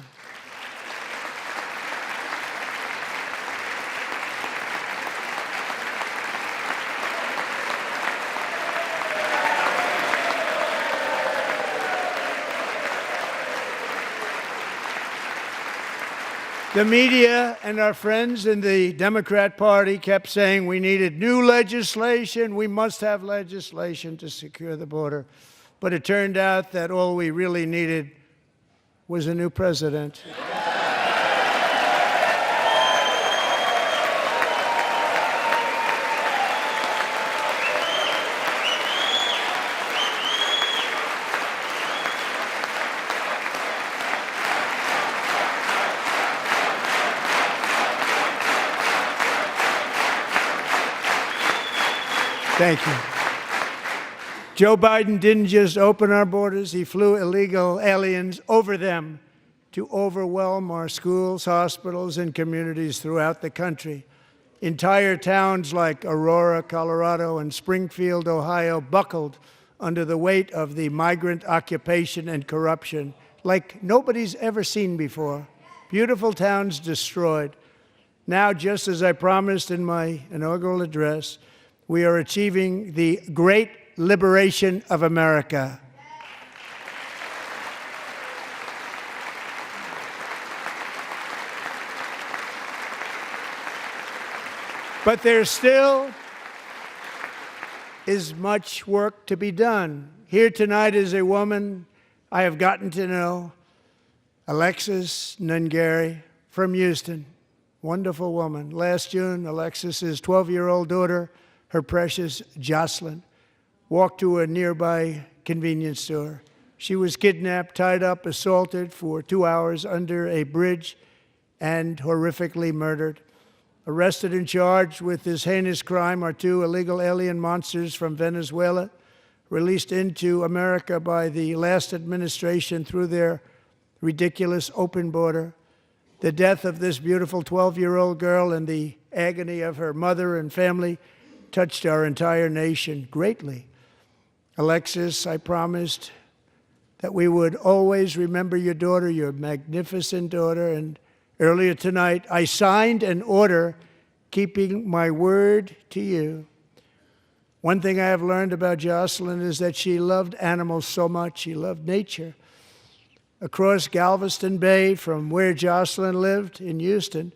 The media and our friends in the Democrat Party kept saying we needed new legislation, we must have legislation to secure the border. But it turned out that all we really needed was a new president. Thank you. Joe Biden didn't just open our borders, he flew illegal aliens over them to overwhelm our schools, hospitals, and communities throughout the country. Entire towns like Aurora, Colorado, and Springfield, Ohio, buckled under the weight of the migrant occupation and corruption like nobody's ever seen before. Beautiful towns destroyed. Now, just as I promised in my inaugural address, we are achieving the great liberation of America. But there still is much work to be done. Here tonight is a woman I have gotten to know Alexis Nungary from Houston. Wonderful woman. Last June, Alexis's 12-year-old daughter, her precious Jocelyn, walked to a nearby convenience store. She was kidnapped, tied up, assaulted for 2 hours under a bridge, and horrifically murdered. Arrested and charged with this heinous crime are 2 illegal alien monsters from Venezuela, released into America by the last administration through their ridiculous open border. The death of this beautiful 12-year-old girl and the agony of her mother and family touched our entire nation greatly. Alexis, I promised that we would always remember your daughter, your magnificent daughter, and earlier tonight I signed an order keeping my word to you. One thing I have learned about Jocelyn is that she loved animals so much. She loved nature. Across Galveston Bay, from where Jocelyn lived in Houston,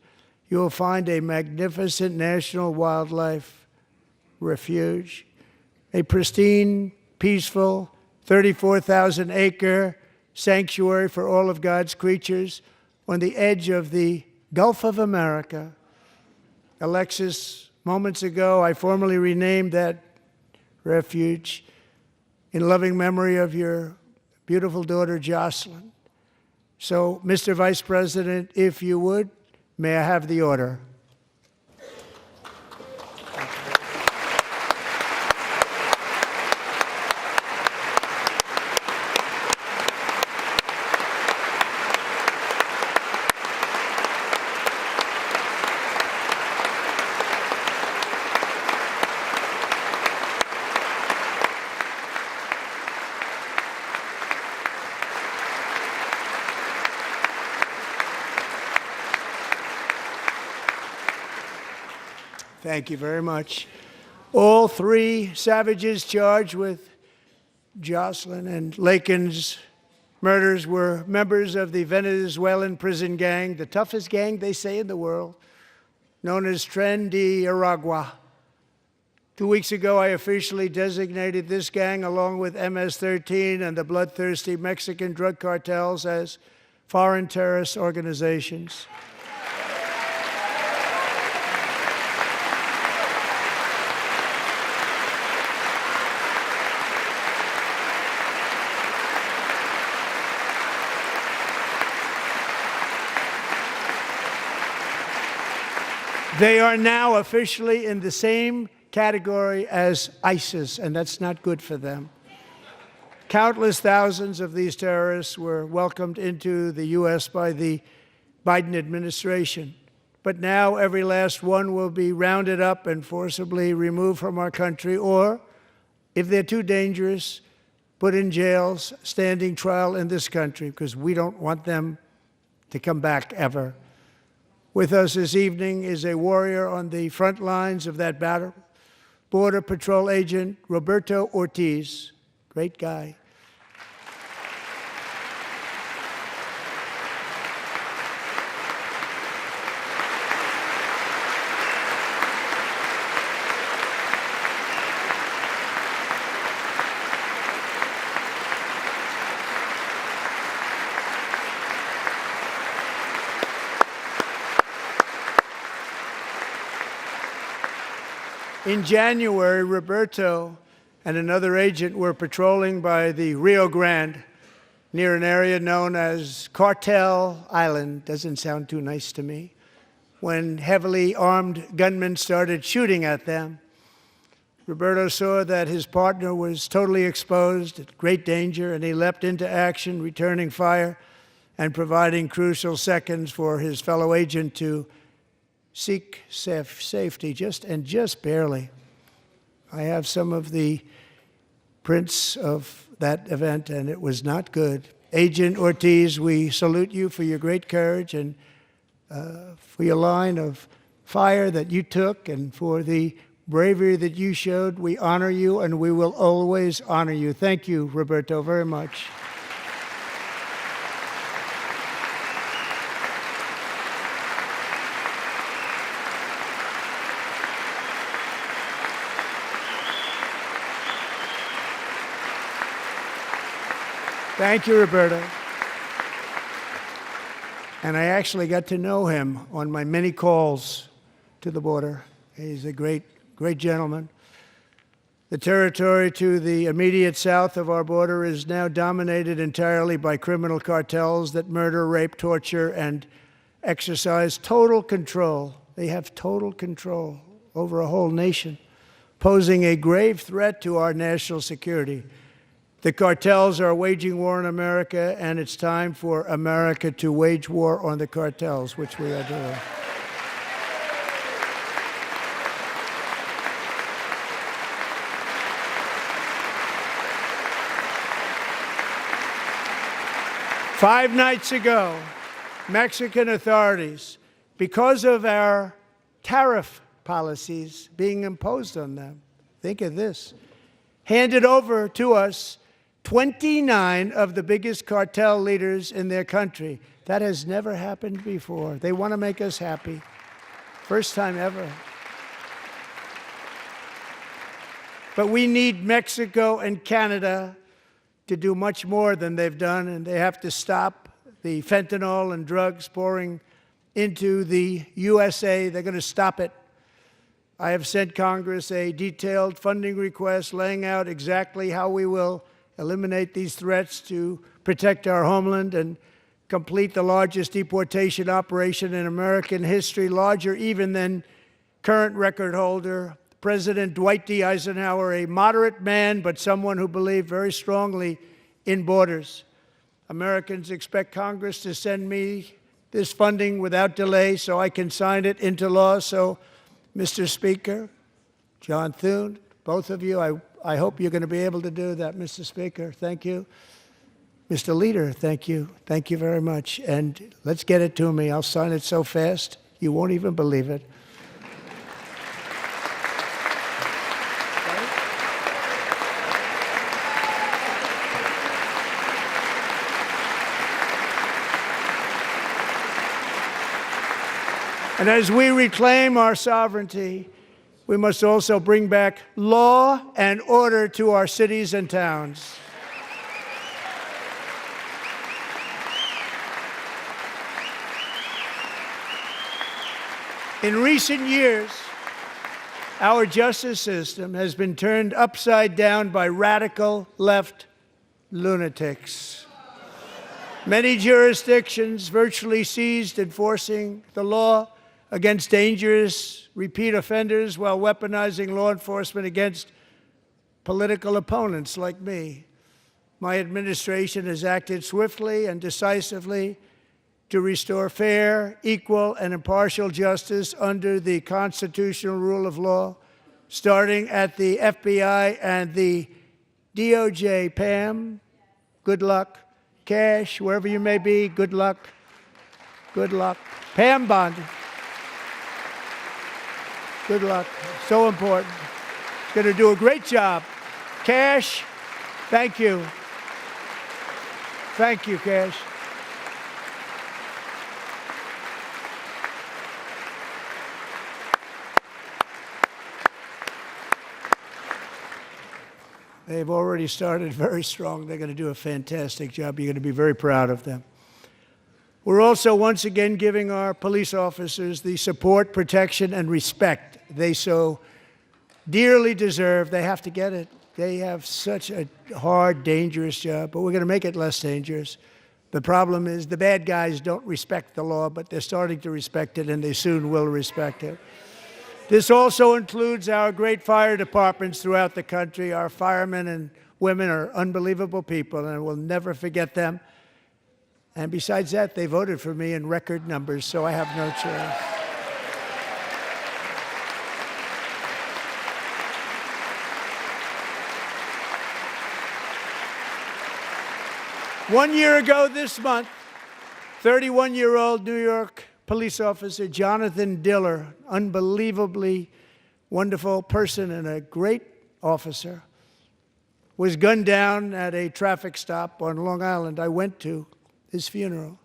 you will find a magnificent national wildlife refuge, a pristine, peaceful, 34,000-acre sanctuary for all of God's creatures on the edge of the Gulf of America. Alexis, moments ago, I formally renamed that refuge in loving memory of your beautiful daughter, Jocelyn. So, Mr. Vice President, if you would, may I have the order? Thank you very much. All 3 savages charged with Jocelyn and Lakin's murders were members of the Venezuelan prison gang, the toughest gang, they say, in the world, known as Tren de Aragua. 2 weeks ago, I officially designated this gang, along with MS-13 and the bloodthirsty Mexican drug cartels, as foreign terrorist organizations. They are now officially in the same category as ISIS, and that's not good for them. Countless thousands of these terrorists were welcomed into the U.S. by the Biden administration. But now every last one will be rounded up and forcibly removed from our country, or, if they're too dangerous, put in jails, standing trial in this country, because we don't want them to come back ever. With us this evening is a warrior on the front lines of that battle, Border Patrol Agent Roberto Ortiz. Great guy. In January, Roberto and another agent were patrolling by the Rio Grande near an area known as Cartel Island. Doesn't sound too nice to me. When heavily armed gunmen started shooting at them, Roberto saw that his partner was totally exposed, at great danger, and he leapt into action, returning fire and providing crucial seconds for his fellow agent to seek safety, just barely. I have some of the prints of that event, and it was not good. Agent Ortiz, we salute you for your great courage and for your line of fire that you took and for the bravery that you showed. We honor you, and we will always honor you. Thank you, Roberto, very much. Thank you, Roberta. And I actually got to know him on my many calls to the border. He's a great, great gentleman. The territory to the immediate south of our border is now dominated entirely by criminal cartels that murder, rape, torture, and exercise total control. They have total control over a whole nation, posing a grave threat to our national security. The cartels are waging war on America, and it's time for America to wage war on the cartels, which we are doing. Five nights ago, Mexican authorities, because of our tariff policies being imposed on them, think of this, handed over to us 29 of the biggest cartel leaders in their country. That has never happened before. They want to make us happy. First time ever. But we need Mexico and Canada to do much more than they've done, and they have to stop the fentanyl and drugs pouring into the USA. They're going to stop it. I have sent Congress a detailed funding request laying out exactly how we will eliminate these threats to protect our homeland and complete the largest deportation operation in American history, larger even than current record holder President Dwight D. Eisenhower, a moderate man, but someone who believed very strongly in borders. Americans expect Congress to send me this funding without delay so I can sign it into law. So, Mr. Speaker, John Thune, both of you, I hope you're going to be able to do that, Mr. Speaker. Thank you. Mr. Leader, thank you. Thank you very much. And let's get it to me. I'll sign it so fast, you won't even believe it. And as we reclaim our sovereignty, we must also bring back law and order to our cities and towns. In recent years, our justice system has been turned upside down by radical left lunatics. Many jurisdictions virtually ceased enforcing the law against dangerous repeat offenders while weaponizing law enforcement against political opponents like me. My administration has acted swiftly and decisively to restore fair, equal, and impartial justice under the constitutional rule of law, starting at the FBI and the DOJ. Pam, good luck. Cash, wherever you may be, good luck. Good luck. Pam Bondi. Good luck. So important. Going to do a great job. Cash, thank you. Thank you, Cash. They've already started very strong. They're going to do a fantastic job. You're going to be very proud of them. We're also once again giving our police officers the support, protection, and respect they so dearly deserve. They have to get it. They have such a hard, dangerous job, but we're going to make it less dangerous. The problem is the bad guys don't respect the law, but they're starting to respect it, and they soon will respect it. This also includes our great fire departments throughout the country. Our firemen and women are unbelievable people, and we'll never forget them. And besides that, they voted for me in record numbers, so I have no choice. One year ago this month, 31-year-old New York police officer Jonathan Diller, unbelievably wonderful person and a great officer, was gunned down at a traffic stop on Long Island. I went to his funeral.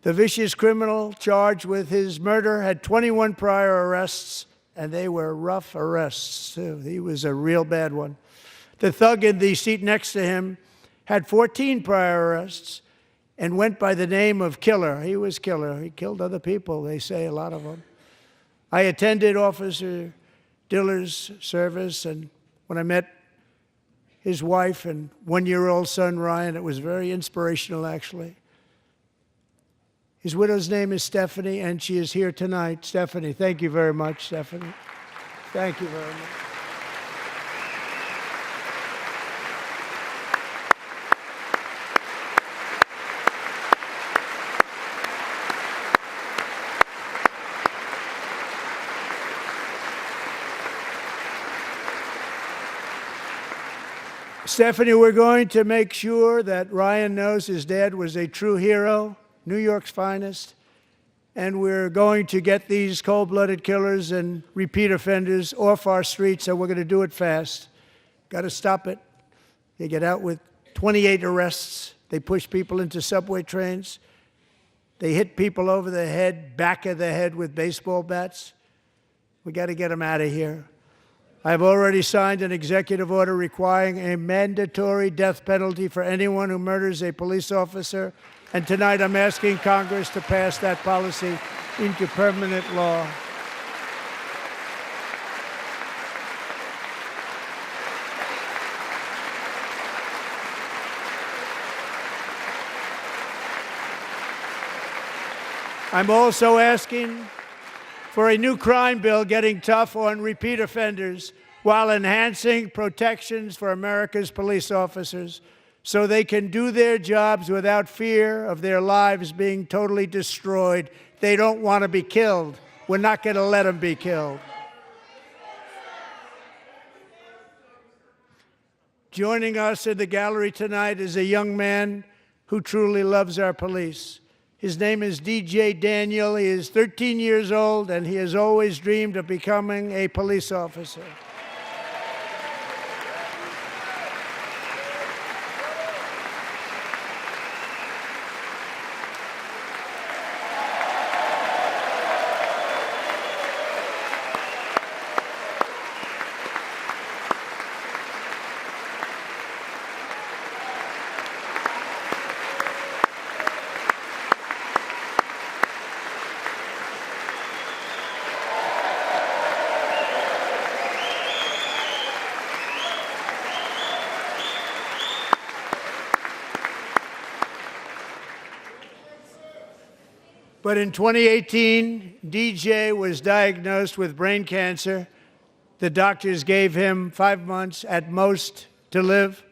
The vicious criminal charged with his murder had 21 prior arrests, and they were rough arrests, too. He was a real bad one. The thug in the seat next to him had 14 prior arrests, and went by the name of Killer. He was Killer. He killed other people, they say, a lot of them. I attended Officer Diller's service, and when I met his wife and one-year-old son, Ryan, it was very inspirational, actually. His widow's name is Stephanie, and she is here tonight. Stephanie, thank you very much, Stephanie. Thank you very much. Stephanie, we're going to make sure that Ryan knows his dad was a true hero, New York's finest, and we're going to get these cold-blooded killers and repeat offenders off our streets, and we're going to do it fast. Got to stop it. They get out with 28 arrests. They push people into subway trains. They hit people over the head, back of the head with baseball bats. We got to get them out of here. I've already signed an executive order requiring a mandatory death penalty for anyone who murders a police officer, and tonight I'm asking Congress to pass that policy into permanent law. I'm also asking for a new crime bill getting tough on repeat offenders while enhancing protections for America's police officers so they can do their jobs without fear of their lives being totally destroyed. They don't want to be killed. We're not going to let them be killed. Joining us in the gallery tonight is a young man who truly loves our police. His name is DJ Daniel. He is 13 years old, and he has always dreamed of becoming a police officer. But in 2018, DJ was diagnosed with brain cancer. The doctors gave him 5 months at most to live.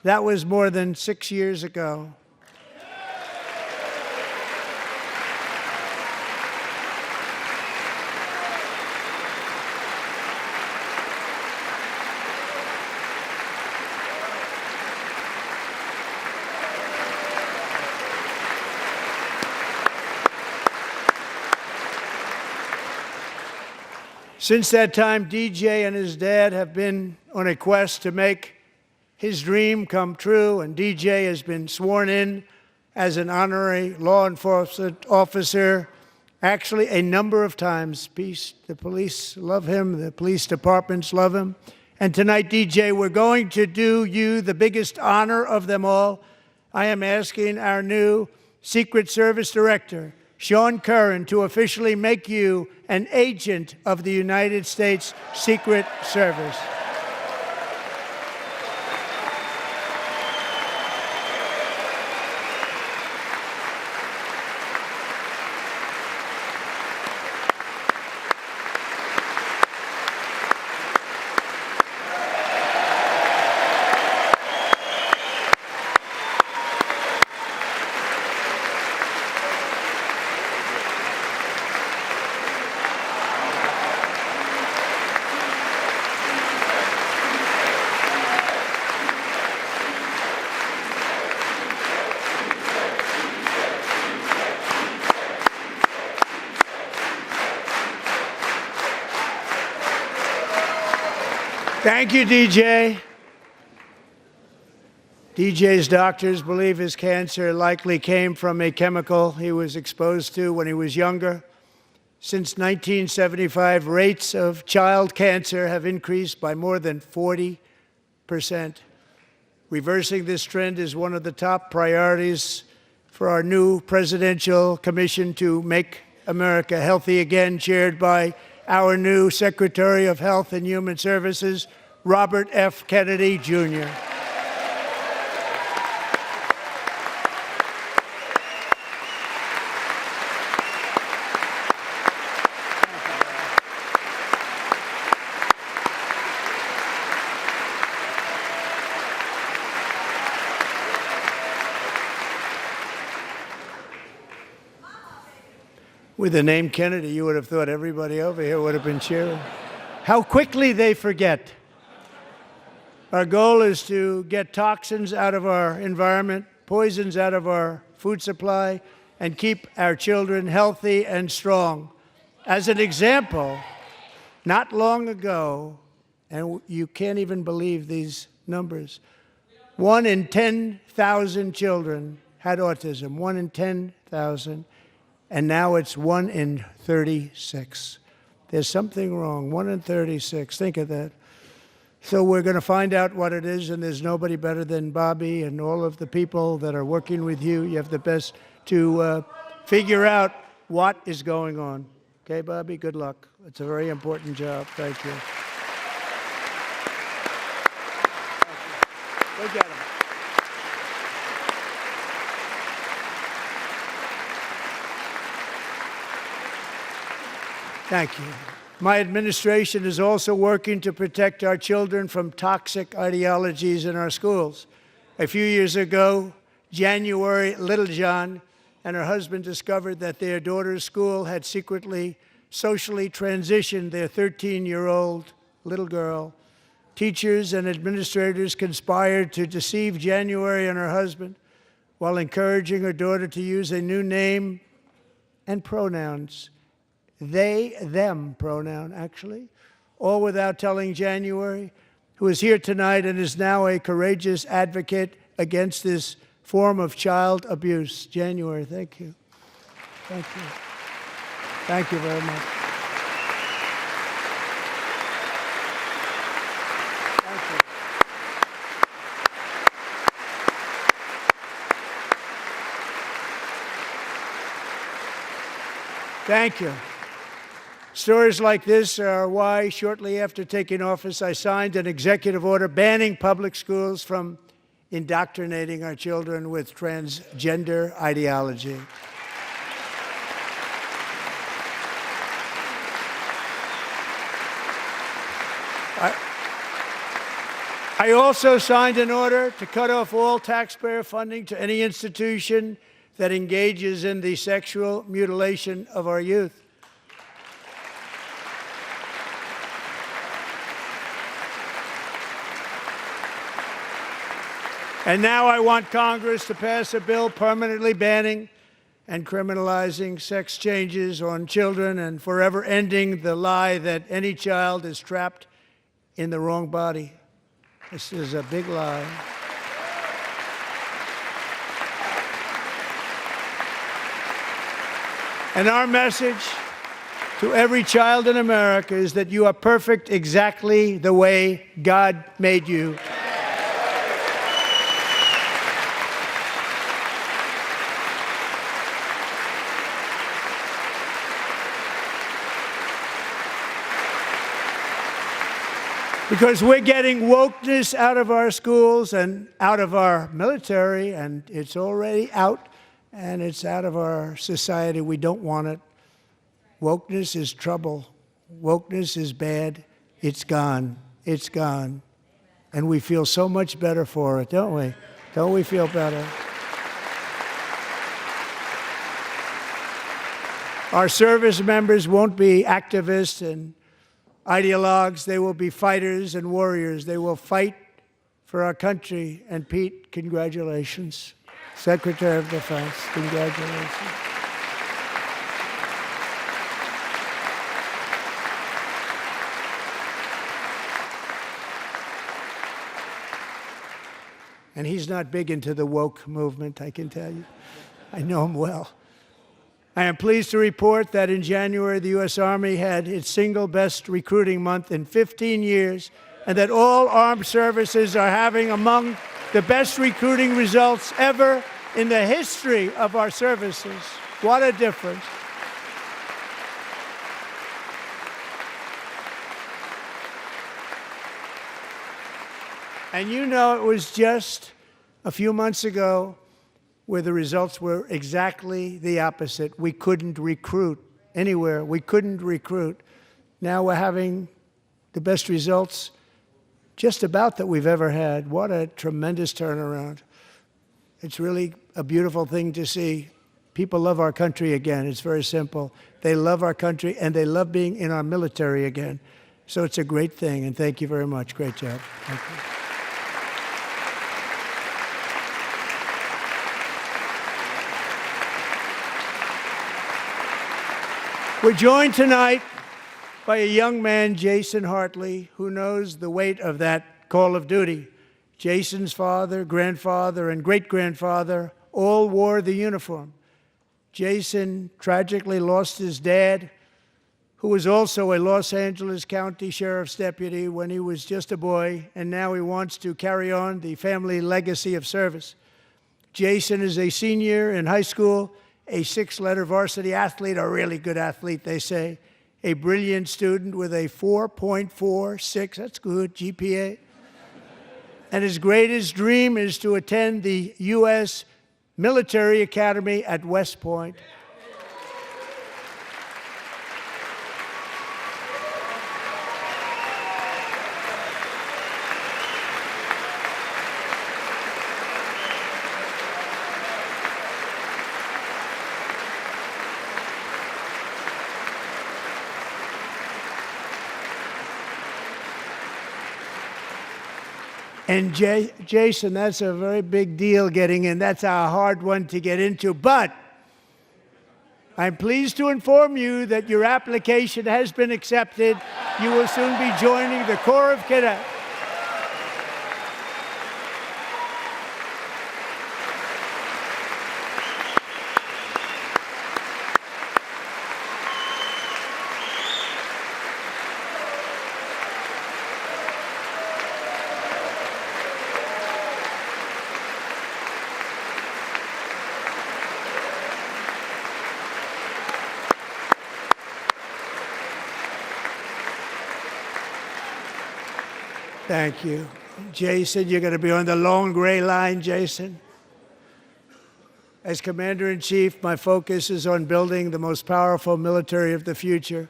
That was more than 6 years ago. Since that time, DJ and his dad have been on a quest to make his dream come true, and DJ has been sworn in as an honorary law enforcement officer, actually a number of times. The police love him, the police departments love him. And tonight, DJ, we're going to do you the biggest honor of them all. I am asking our new Secret Service Director, Sean Curran, to officially make you an agent of the United States Secret Service. Thank you, DJ. DJ's doctors believe his cancer likely came from a chemical he was exposed to when he was younger. Since 1975, rates of child cancer have increased by more than 40%. Reversing this trend is one of the top priorities for our new presidential commission to make America healthy again, chaired by our new Secretary of Health and Human Services, Robert F. Kennedy, Jr. With the name Kennedy, you would have thought everybody over here would have been cheering. How quickly they forget. Our goal is to get toxins out of our environment, poisons out of our food supply, and keep our children healthy and strong. As an example, not long ago, and you can't even believe these numbers, 1 in 10,000 children had autism, 1 in 10,000. And now it's 1 in 36. There's something wrong, 1 in 36. Think of that. So we're going to find out what it is, and there's nobody better than Bobby and all of the people that are working with you. You have the best to figure out what is going on. Okay, Bobby, good luck. It's a very important job. Thank you. Go get him. Thank you. My administration is also working to protect our children from toxic ideologies in our schools. A few years ago, January Littlejohn and her husband discovered that their daughter's school had secretly socially transitioned their 13-year-old little girl. Teachers and administrators conspired to deceive January and her husband while encouraging her daughter to use a new name and pronouns. They, them pronoun, actually, all without telling January, who is here tonight and is now a courageous advocate against this form of child abuse. January, thank you. Thank you. Thank you very much. Thank you. Thank you. Stories like this are why, shortly after taking office, I signed an executive order banning public schools from indoctrinating our children with transgender ideology. I also signed an order to cut off all taxpayer funding to any institution that engages in the sexual mutilation of our youth. And now I want Congress to pass a bill permanently banning and criminalizing sex changes on children and forever ending the lie that any child is trapped in the wrong body. This is a big lie. And our message to every child in America is that you are perfect exactly the way God made you. Because we're getting wokeness out of our schools and out of our military, and it's already out, and it's out of our society. We don't want it. Wokeness is trouble. Wokeness is bad. It's gone. It's gone. And we feel so much better for it, don't we? Don't we feel better? Our service members won't be activists and ideologues. They will be fighters and warriors. They will fight for our country. And Pete, congratulations. Secretary of Defense, congratulations. And he's not big into the woke movement, I can tell you. I know him well. I am pleased to report that in January, the U.S. Army had its single best recruiting month in 15 years, and that all armed services are having among The best recruiting results ever in the history of our services. What a difference. And you know, it was just a few months ago where the results were exactly the opposite. We couldn't recruit anywhere. We couldn't recruit. Now we're having the best results just about that we've ever had. What a tremendous turnaround. It's really a beautiful thing to see. People love our country again. It's very simple. They love our country, and they love being in our military again. So it's a great thing, and thank you very much. Great job. Thank you. We're joined tonight by a young man, Jason Hartley, who knows the weight of that call of duty. Jason's father, grandfather, and great-grandfather all wore the uniform. Jason tragically lost his dad, who was also a Los Angeles County Sheriff's deputy when he was just a boy, and now he wants to carry on the family legacy of service. Jason is a senior in high school, a six-letter varsity athlete, a really good athlete, they say, a brilliant student with a 4.46, that's good, GPA. And his greatest dream is to attend the U.S. Military Academy at West Point. And Jason, that's a very big deal getting in. That's a hard one to get into. But I'm pleased to inform you that your application has been accepted. You will soon be joining the Corps of Cadets. Thank you. Jason, you're going to be on the long gray line, Jason. As Commander-in-Chief, my focus is on building the most powerful military of the future.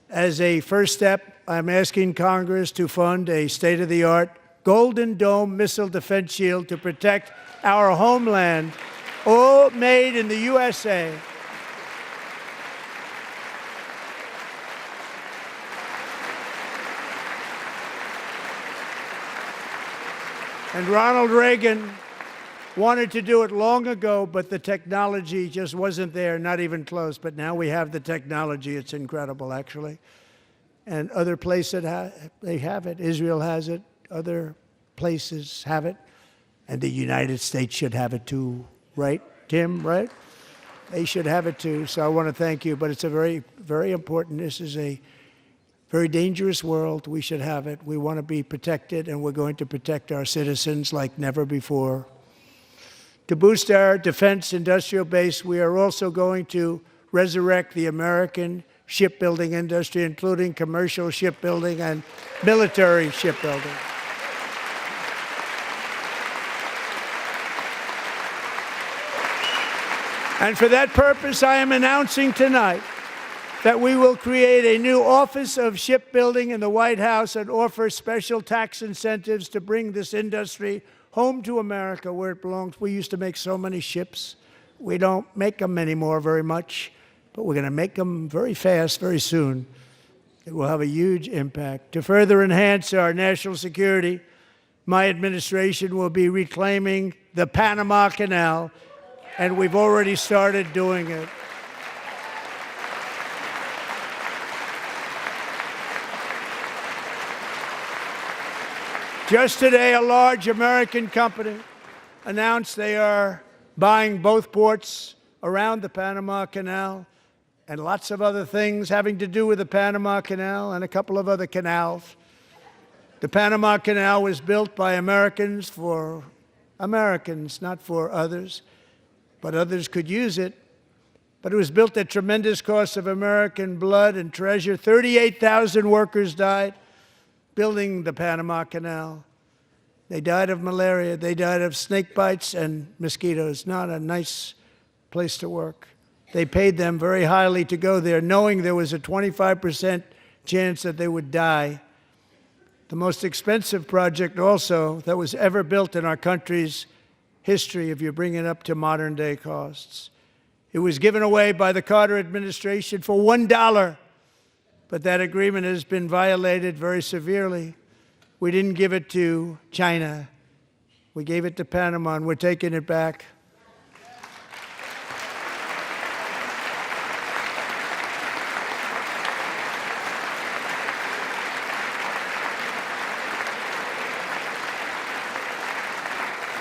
As a first step, I'm asking Congress to fund a state-of-the-art Golden Dome missile defense shield to protect our homeland, all made in the USA. And Ronald Reagan wanted to do it long ago, but the technology just wasn't there, not even close. But now we have the technology. It's incredible, actually. And other places, they have it. Israel has it. Other places have it. And the United States should have it too, right, Tim, right? They should have it too. So I want to thank you. But it's a very, very important. This is a very dangerous world. We should have it. We want to be protected, and we're going to protect our citizens like never before. To boost our defense industrial base, we are also going to resurrect the American shipbuilding industry, including commercial shipbuilding and military shipbuilding. And for that purpose, I am announcing tonight that we will create a new Office of Shipbuilding in the White House and offer special tax incentives to bring this industry home to America where it belongs. We used to make so many ships. We don't make them anymore very much, but we're going to make them very fast, very soon. It will have a huge impact. To further enhance our national security, my administration will be reclaiming the Panama Canal, and we've already started doing it. Just today, a large American company announced they are buying both ports around the Panama Canal and lots of other things having to do with the Panama Canal and a couple of other canals. The Panama Canal was built by Americans for Americans, not for others, but others could use it. But it was built at tremendous cost of American blood and treasure. 38,000 workers died building the Panama Canal. They died of malaria. They died of snake bites and mosquitoes. Not a nice place to work. They paid them very highly to go there, knowing there was a 25% chance that they would die. The most expensive project also that was ever built in our country's history, if you bring it up to modern day costs. It was given away by the Carter administration for $1, but that agreement has been violated very severely. We didn't give it to China. We gave it to Panama, and we're taking it back.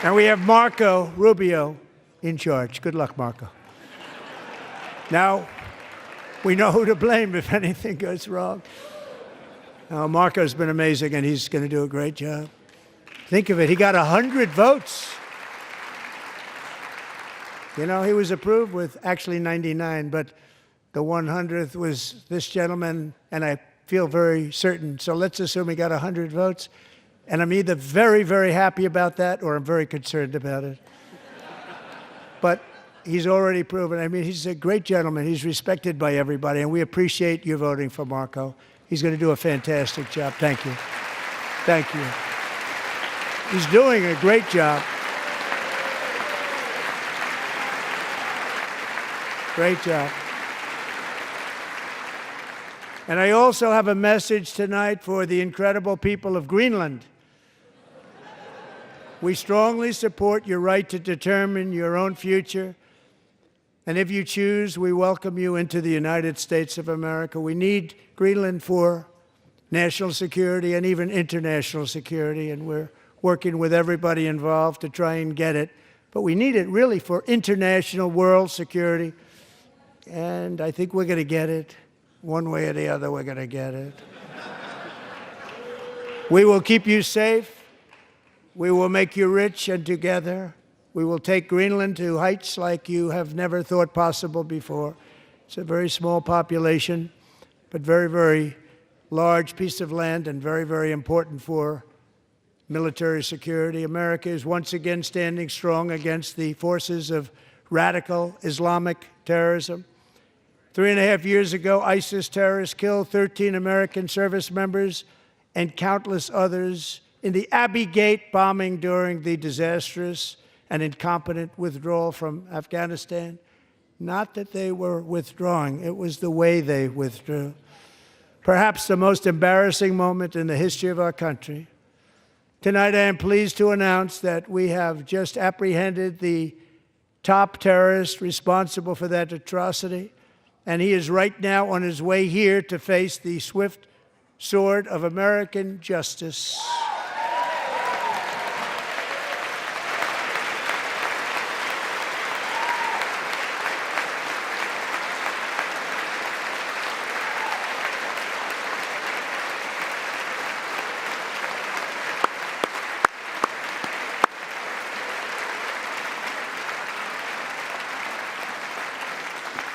And we have Marco Rubio in charge. Good luck, Marco. Now, we know who to blame if anything goes wrong. Marco's been amazing, and he's going to do a great job. Think of it. He got 100 votes. You know, he was approved with actually 99, but the 100th was this gentleman, and I feel very certain. So let's assume he got 100 votes. And I'm either very, very happy about that or I'm very concerned about it. But he's already proven. I mean, he's a great gentleman. He's respected by everybody, and we appreciate you voting for Marco. He's going to do a fantastic job. Thank you. Thank you. He's doing a great job. Great job. And I also have a message tonight for the incredible people of Greenland. We strongly support your right to determine your own future. And if you choose, we welcome you into the United States of America. We need Greenland for national security and even international security, and we're working with everybody involved to try and get it. But we need it really for international world security, and I think we're going to get it. One way or the other, we're going to get it. We will keep you safe. We will make you rich, and together we will take Greenland to heights like you have never thought possible before. It's a very small population, but very, very large piece of land and very, very important for military security. America is once again standing strong against the forces of radical Islamic terrorism. 3.5 years ago, ISIS terrorists killed 13 American service members and countless others in the Abbey Gate bombing during the disastrous and incompetent withdrawal from Afghanistan. Not that they were withdrawing, it was the way they withdrew. Perhaps the most embarrassing moment in the history of our country. Tonight, I am pleased to announce that we have just apprehended the top terrorist responsible for that atrocity, and he is right now on his way here to face the swift sword of American justice.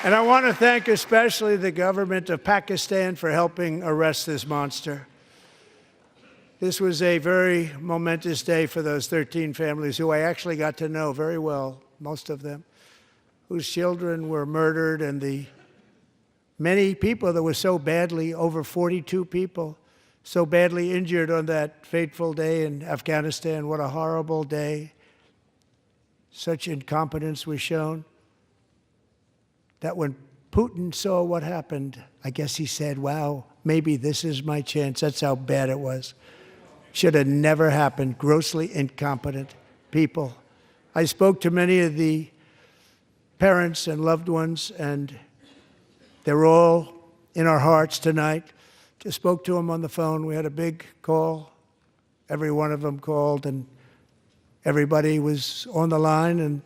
And I want to thank especially the government of Pakistan for helping arrest this monster. This was a very momentous day for those 13 families who I actually got to know very well, most of them, whose children were murdered, and the many people that were so badly, over 42 people, so badly injured on that fateful day in Afghanistan. What a horrible day. Such incompetence was shown that when Putin saw what happened, I guess he said, wow, maybe this is my chance. That's how bad it was. Should have never happened. Grossly incompetent people. I spoke to many of the parents and loved ones, and they're all in our hearts tonight. Just spoke to them on the phone. We had a big call. Every one of them called, and everybody was on the line, and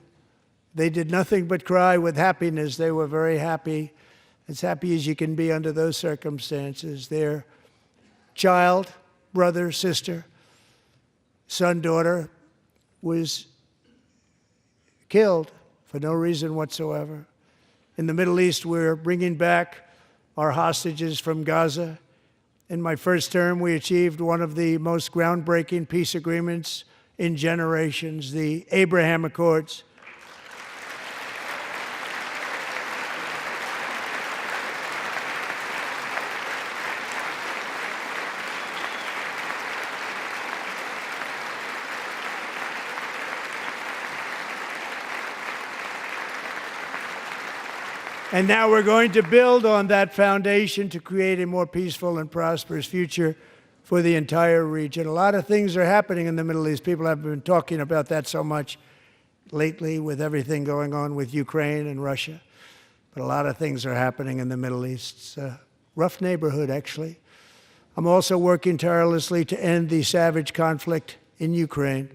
they did nothing but cry with happiness. They were very happy, as happy as you can be under those circumstances. Their child, brother, sister, son, daughter was killed for no reason whatsoever. In the Middle East, we're bringing back our hostages from Gaza. In my first term, we achieved one of the most groundbreaking peace agreements in generations, the Abraham Accords. And now we're going to build on that foundation to create a more peaceful and prosperous future for the entire region. A lot of things are happening in the Middle East. People have been talking about that so much lately with everything going on with Ukraine and Russia. But a lot of things are happening in the Middle East. It's a rough neighborhood, actually. I'm also working tirelessly to end the savage conflict in Ukraine.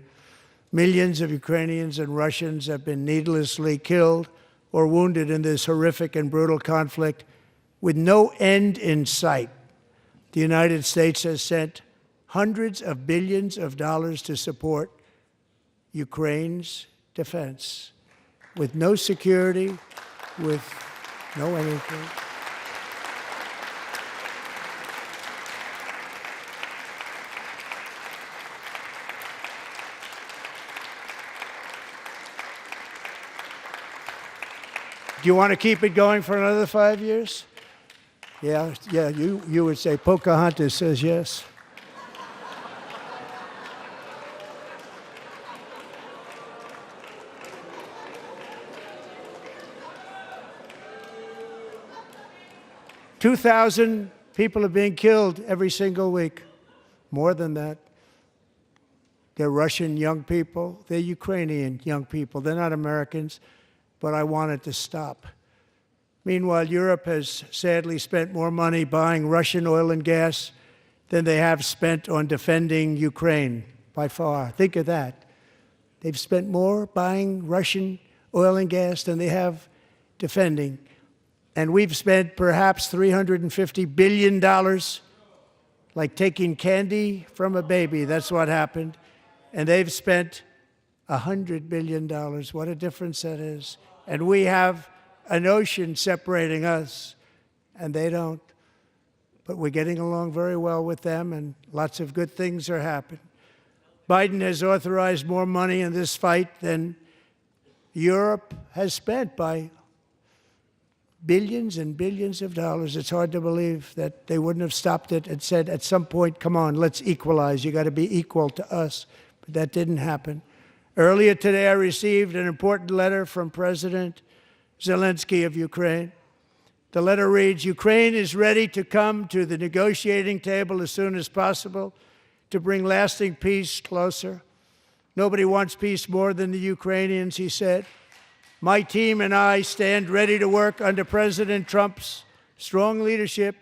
Millions of Ukrainians and Russians have been needlessly killed or wounded in this horrific and brutal conflict with no end in sight. The United States has sent hundreds of billions of dollars to support Ukraine's defense with no security, with no anything. Do you want to keep it going for another 5 years? Yeah, you would say Pocahontas says yes. $2,000 people are being killed every single week. More than that. They're Russian young people. They're Ukrainian young people. They're not Americans. But I want it to stop. Meanwhile, Europe has sadly spent more money buying Russian oil and gas than they have spent on defending Ukraine, by far. Think of that. They've spent more buying Russian oil and gas than they have defending. And we've spent perhaps $350 billion, like taking candy from a baby. That's what happened. And they've spent $100 billion. What a difference that is. And we have an ocean separating us, and they don't. But we're getting along very well with them, and lots of good things are happening. Biden has authorized more money in this fight than Europe has spent by billions and billions of dollars. It's hard to believe that they wouldn't have stopped it and said, at some point, come on, let's equalize. You got to be equal to us. But that didn't happen. Earlier today, I received an important letter from President Zelensky of Ukraine. The letter reads, Ukraine is ready to come to the negotiating table as soon as possible to bring lasting peace closer. Nobody wants peace more than the Ukrainians, he said. My team and I stand ready to work under President Trump's strong leadership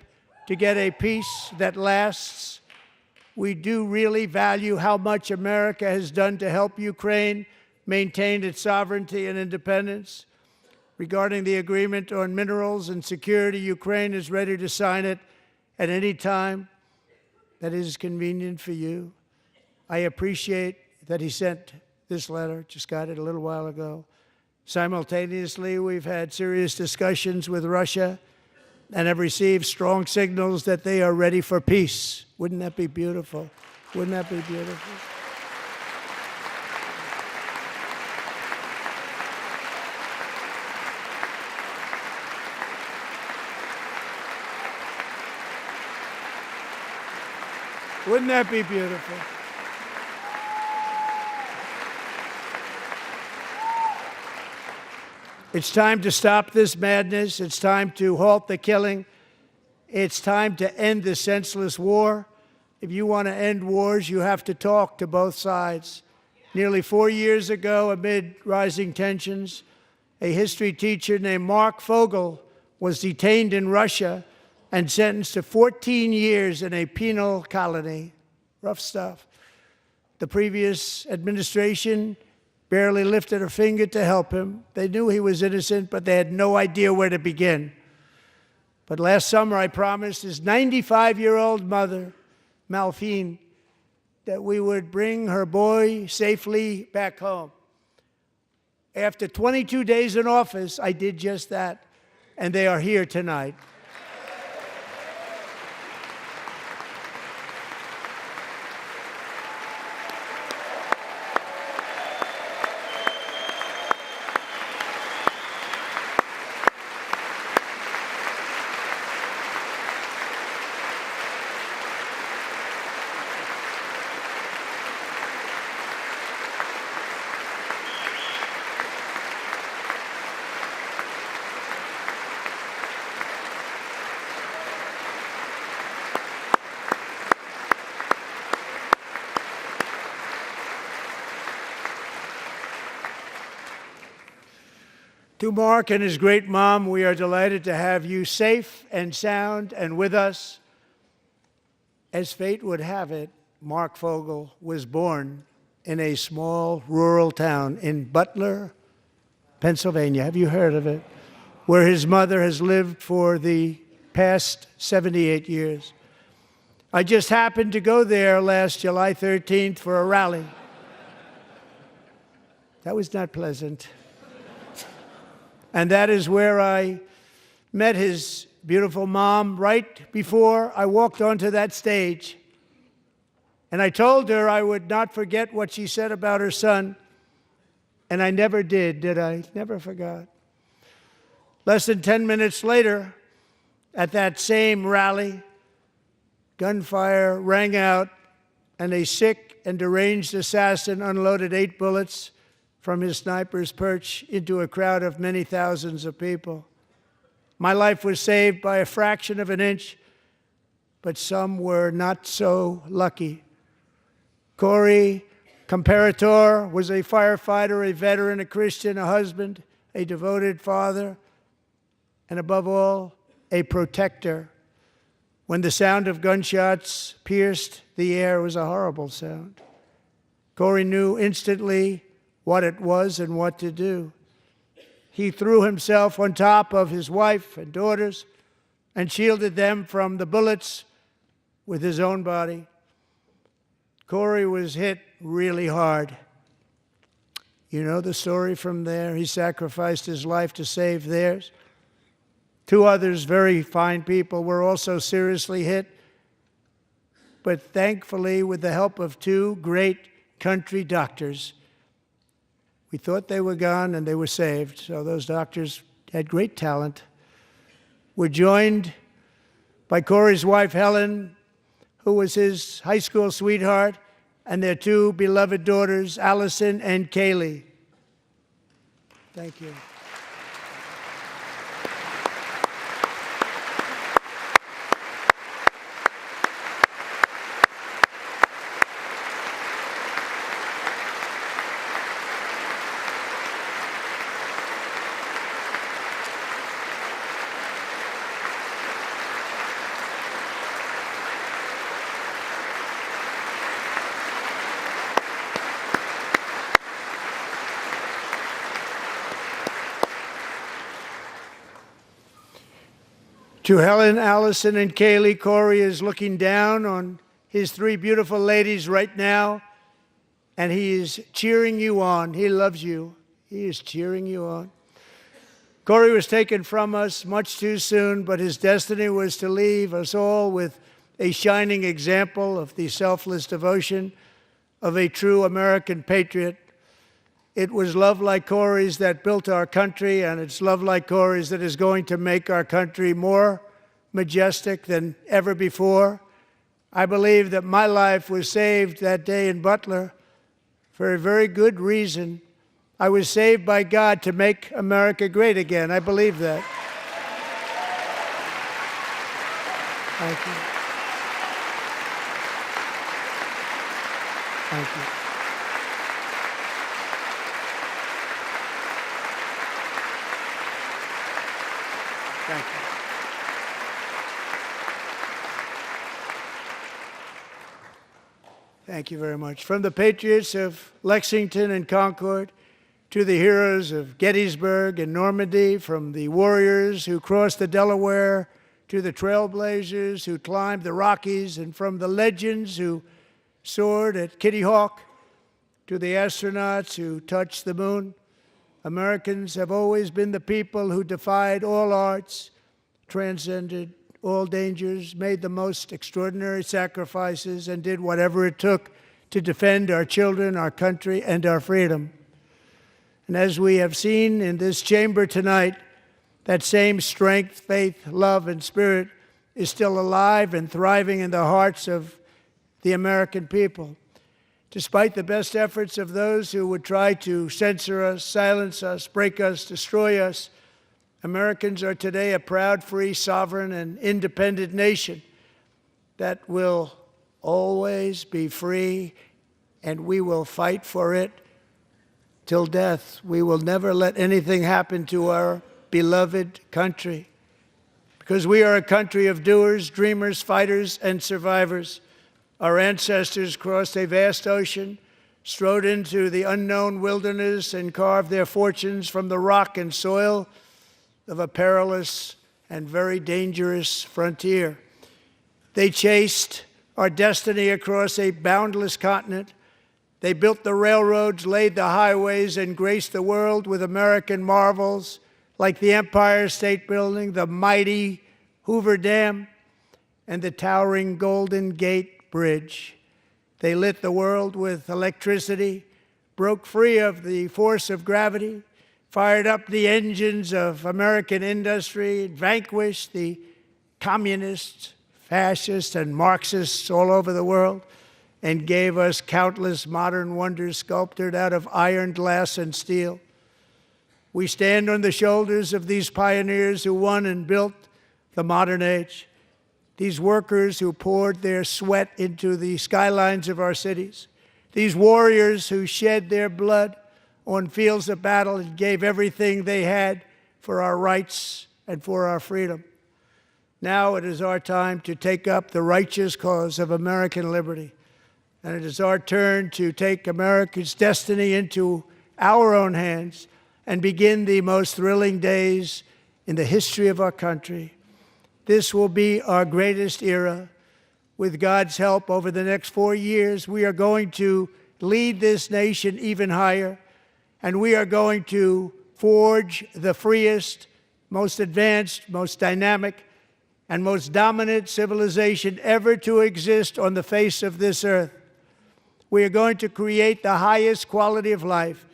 to get a peace that lasts. We do really value how much America has done to help Ukraine maintain its sovereignty and independence. Regarding the agreement on minerals and security, Ukraine is ready to sign it at any time that is convenient for you. I appreciate that he sent this letter, just got it a little while ago. Simultaneously, we've had serious discussions with Russia and have received strong signals that they are ready for peace. Wouldn't that be beautiful? Wouldn't that be beautiful? Wouldn't that be beautiful? It's time to stop this madness. It's time to halt the killing. It's time to end this senseless war. If you want to end wars, you have to talk to both sides. Nearly 4 years ago, amid rising tensions, a history teacher named Mark Fogel was detained in Russia and sentenced to 14 years in a penal colony. Rough stuff. The previous administration barely lifted a finger to help him. They knew he was innocent, but they had no idea where to begin. But last summer, I promised his 95-year-old mother, Malphine, that we would bring her boy safely back home. After 22 days in office, I did just that, and they are here tonight. To Mark and his great mom, we are delighted to have you safe and sound and with us. As fate would have it, Mark Fogel was born in a small rural town in Butler, Pennsylvania. Have you heard of it? Where his mother has lived for the past 78 years. I just happened to go there last July 13th for a rally. That was not pleasant. And that is where I met his beautiful mom right before I walked onto that stage. And I told her I would not forget what she said about her son. And I never did I? Never forgot. Less than 10 minutes later, at that same rally, gunfire rang out, and a sick and deranged assassin unloaded 8 bullets from his sniper's perch into a crowd of many thousands of people. My life was saved by a fraction of an inch, but some were not so lucky. Corey Comparator was a firefighter, a veteran, a Christian, a husband, a devoted father, and above all, a protector. When the sound of gunshots pierced the air, it was a horrible sound. Corey knew instantly what it was and what to do. He threw himself on top of his wife and daughters and shielded them from the bullets with his own body. Corey was hit really hard. You know the story from there. He sacrificed his life to save theirs. 2 others, very fine people, were also seriously hit. But thankfully, with the help of 2 great country doctors, we thought they were gone and they were saved. So those doctors had great talent. We're joined by Corey's wife, Helen, who was his high school sweetheart, and their 2 beloved daughters, Allison and Kaylee. Thank you. To Helen, Allison, and Kaylee, Corey is looking down on his 3 beautiful ladies right now, and he is cheering you on. He loves you. He is cheering you on. Corey was taken from us much too soon, but his destiny was to leave us all with a shining example of the selfless devotion of a true American patriot. It was love like Corey's that built our country, and it's love like Corey's that is going to make our country more majestic than ever before. I believe that my life was saved that day in Butler for a very good reason. I was saved by God to make America great again. I believe that. Thank you. Thank you. Thank you. Thank you very much. From the patriots of Lexington and Concord to the heroes of Gettysburg and Normandy, from the warriors who crossed the Delaware to the trailblazers who climbed the Rockies, and from the legends who soared at Kitty Hawk to the astronauts who touched the moon, Americans have always been the people who defied all odds, transcended all dangers, made the most extraordinary sacrifices, and did whatever it took to defend our children, our country, and our freedom. And as we have seen in this chamber tonight, that same strength, faith, love, and spirit is still alive and thriving in the hearts of the American people. Despite the best efforts of those who would try to censor us, silence us, break us, destroy us, Americans are today a proud, free, sovereign, and independent nation that will always be free, and we will fight for it till death. We will never let anything happen to our beloved country, because we are a country of doers, dreamers, fighters, and survivors. Our ancestors crossed a vast ocean, strode into the unknown wilderness, and carved their fortunes from the rock and soil of a perilous and very dangerous frontier. They chased our destiny across a boundless continent. They built the railroads, laid the highways, and graced the world with American marvels like the Empire State Building, the mighty Hoover Dam, and the towering Golden Gate Bridge. They lit the world with electricity, broke free of the force of gravity, fired up the engines of American industry, vanquished the communists, fascists, and Marxists all over the world, and gave us countless modern wonders sculptured out of iron, glass, and steel. We stand on the shoulders of these pioneers who won and built the modern age, these workers who poured their sweat into the skylines of our cities, these warriors who shed their blood on fields of battle and gave everything they had for our rights and for our freedom. Now it is our time to take up the righteous cause of American liberty, and it is our turn to take America's destiny into our own hands and begin the most thrilling days in the history of our country. This will be our greatest era. With God's help, over the next 4 years, we are going to lead this nation even higher, and we are going to forge the freest, most advanced, most dynamic, and most dominant civilization ever to exist on the face of this earth. We are going to create the highest quality of life,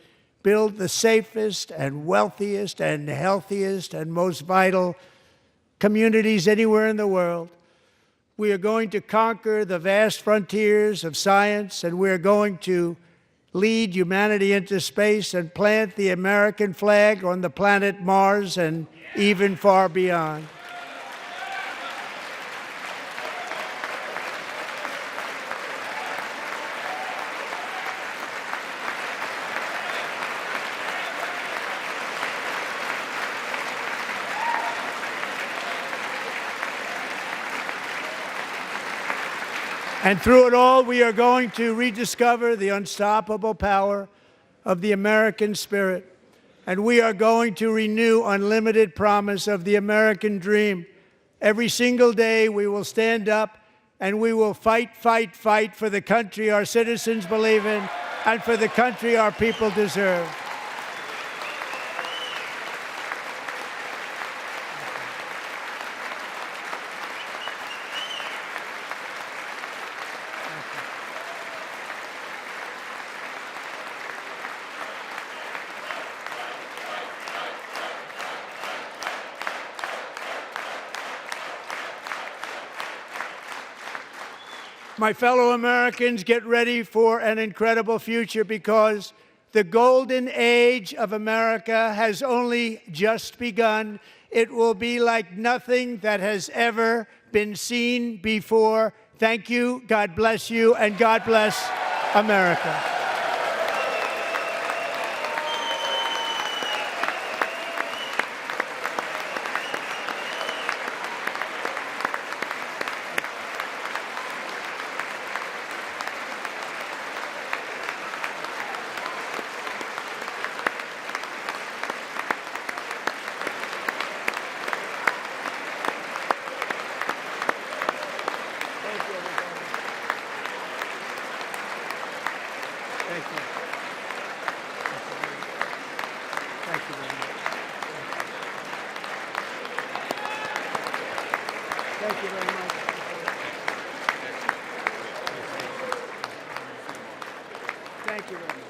build the safest and wealthiest and healthiest and most vital communities anywhere in the world. We are going to conquer the vast frontiers of science, and we are going to lead humanity into space and plant the American flag on the planet Mars and even far beyond. And through it all, we are going to rediscover the unstoppable power of the American spirit. And we are going to renew unlimited promise of the American dream. Every single day, we will stand up and we will fight, fight, fight for the country our citizens believe in and for the country our people deserve. My fellow Americans, get ready for an incredible future, because the golden age of America has only just begun. It will be like nothing that has ever been seen before. Thank you, God bless you, and God bless America. Thank you very much. Thank you very much.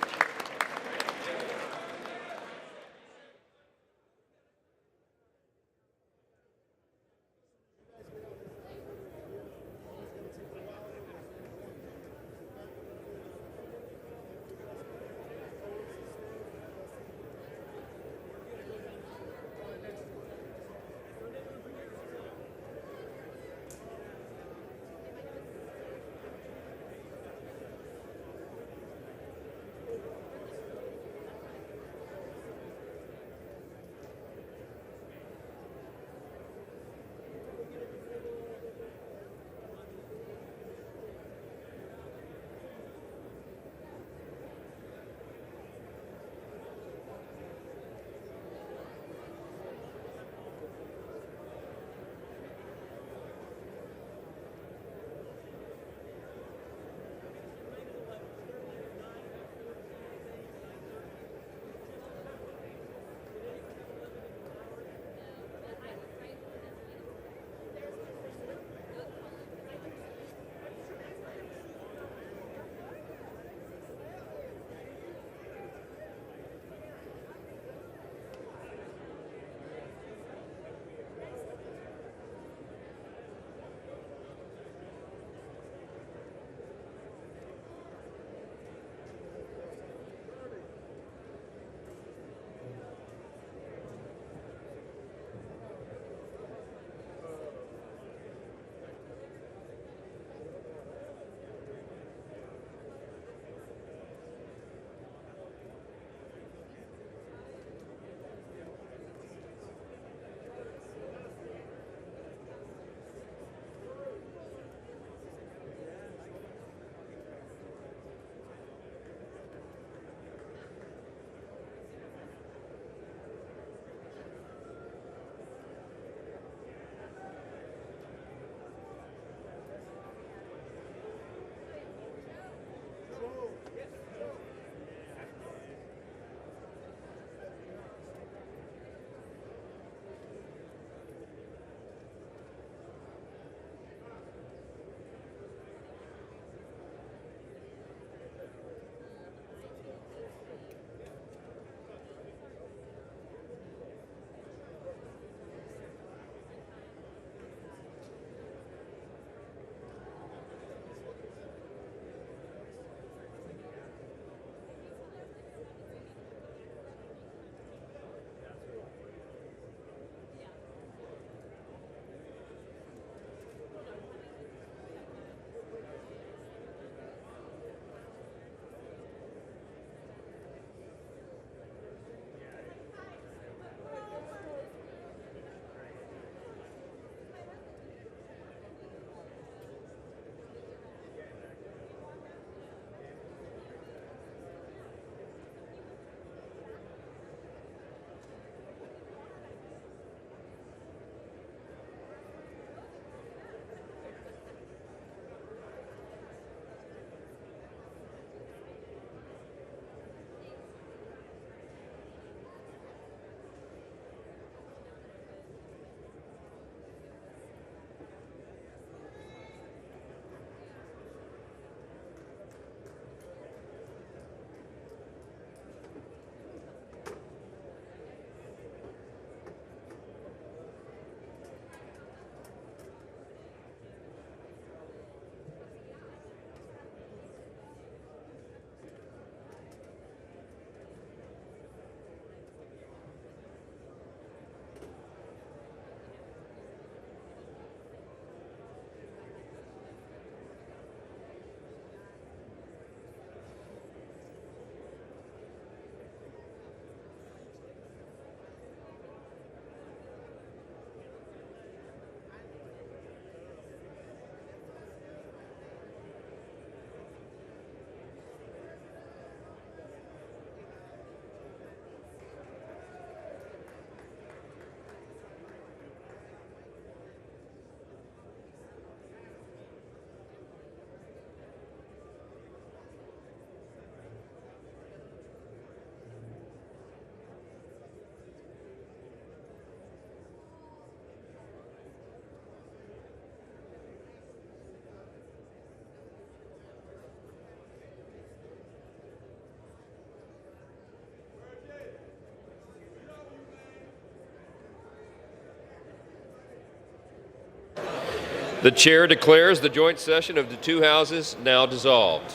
The chair declares the joint session of the two houses now dissolved.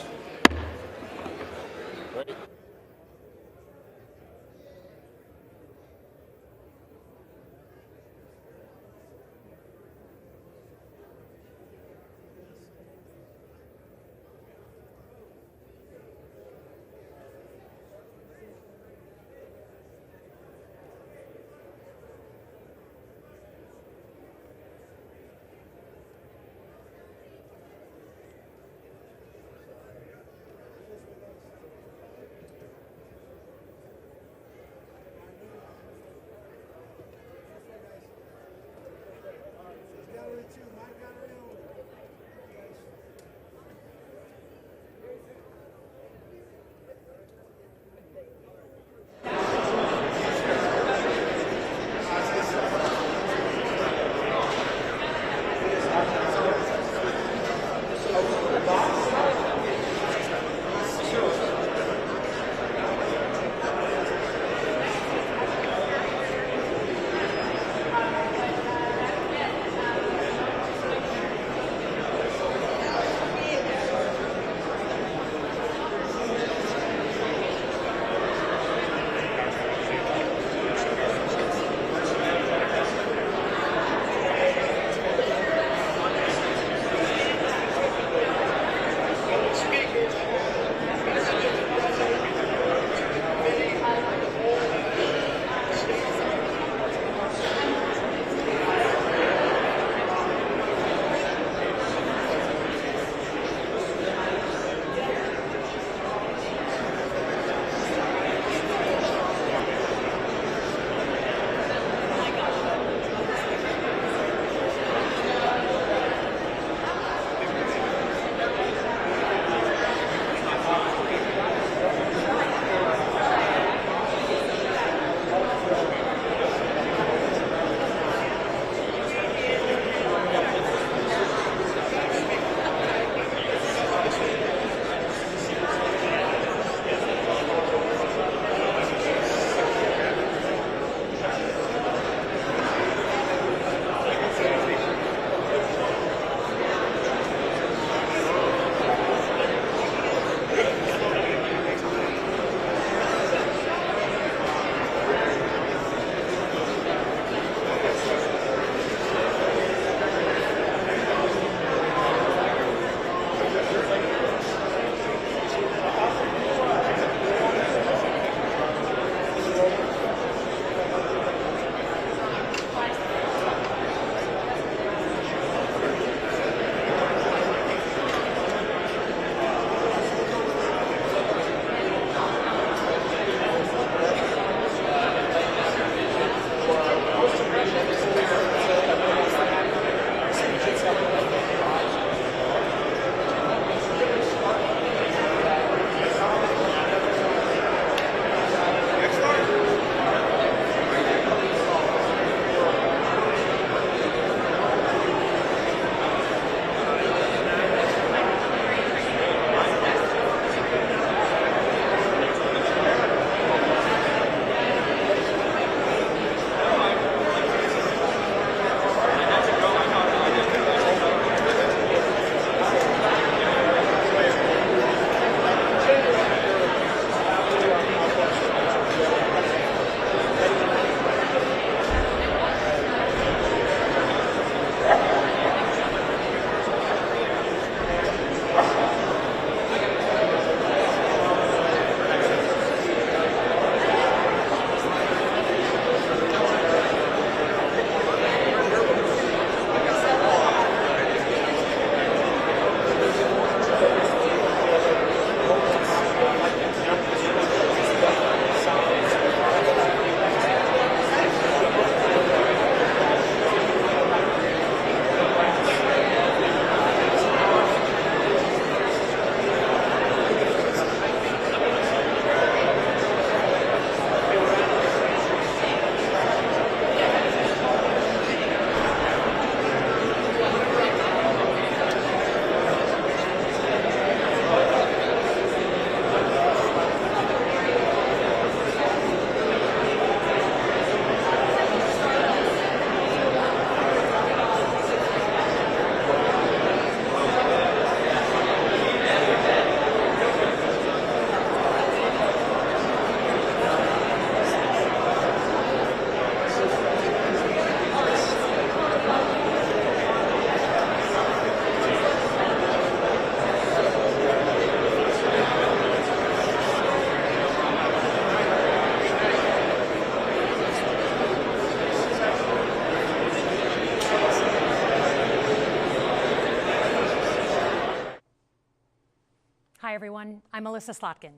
Hi, everyone. I'm Elissa Slotkin.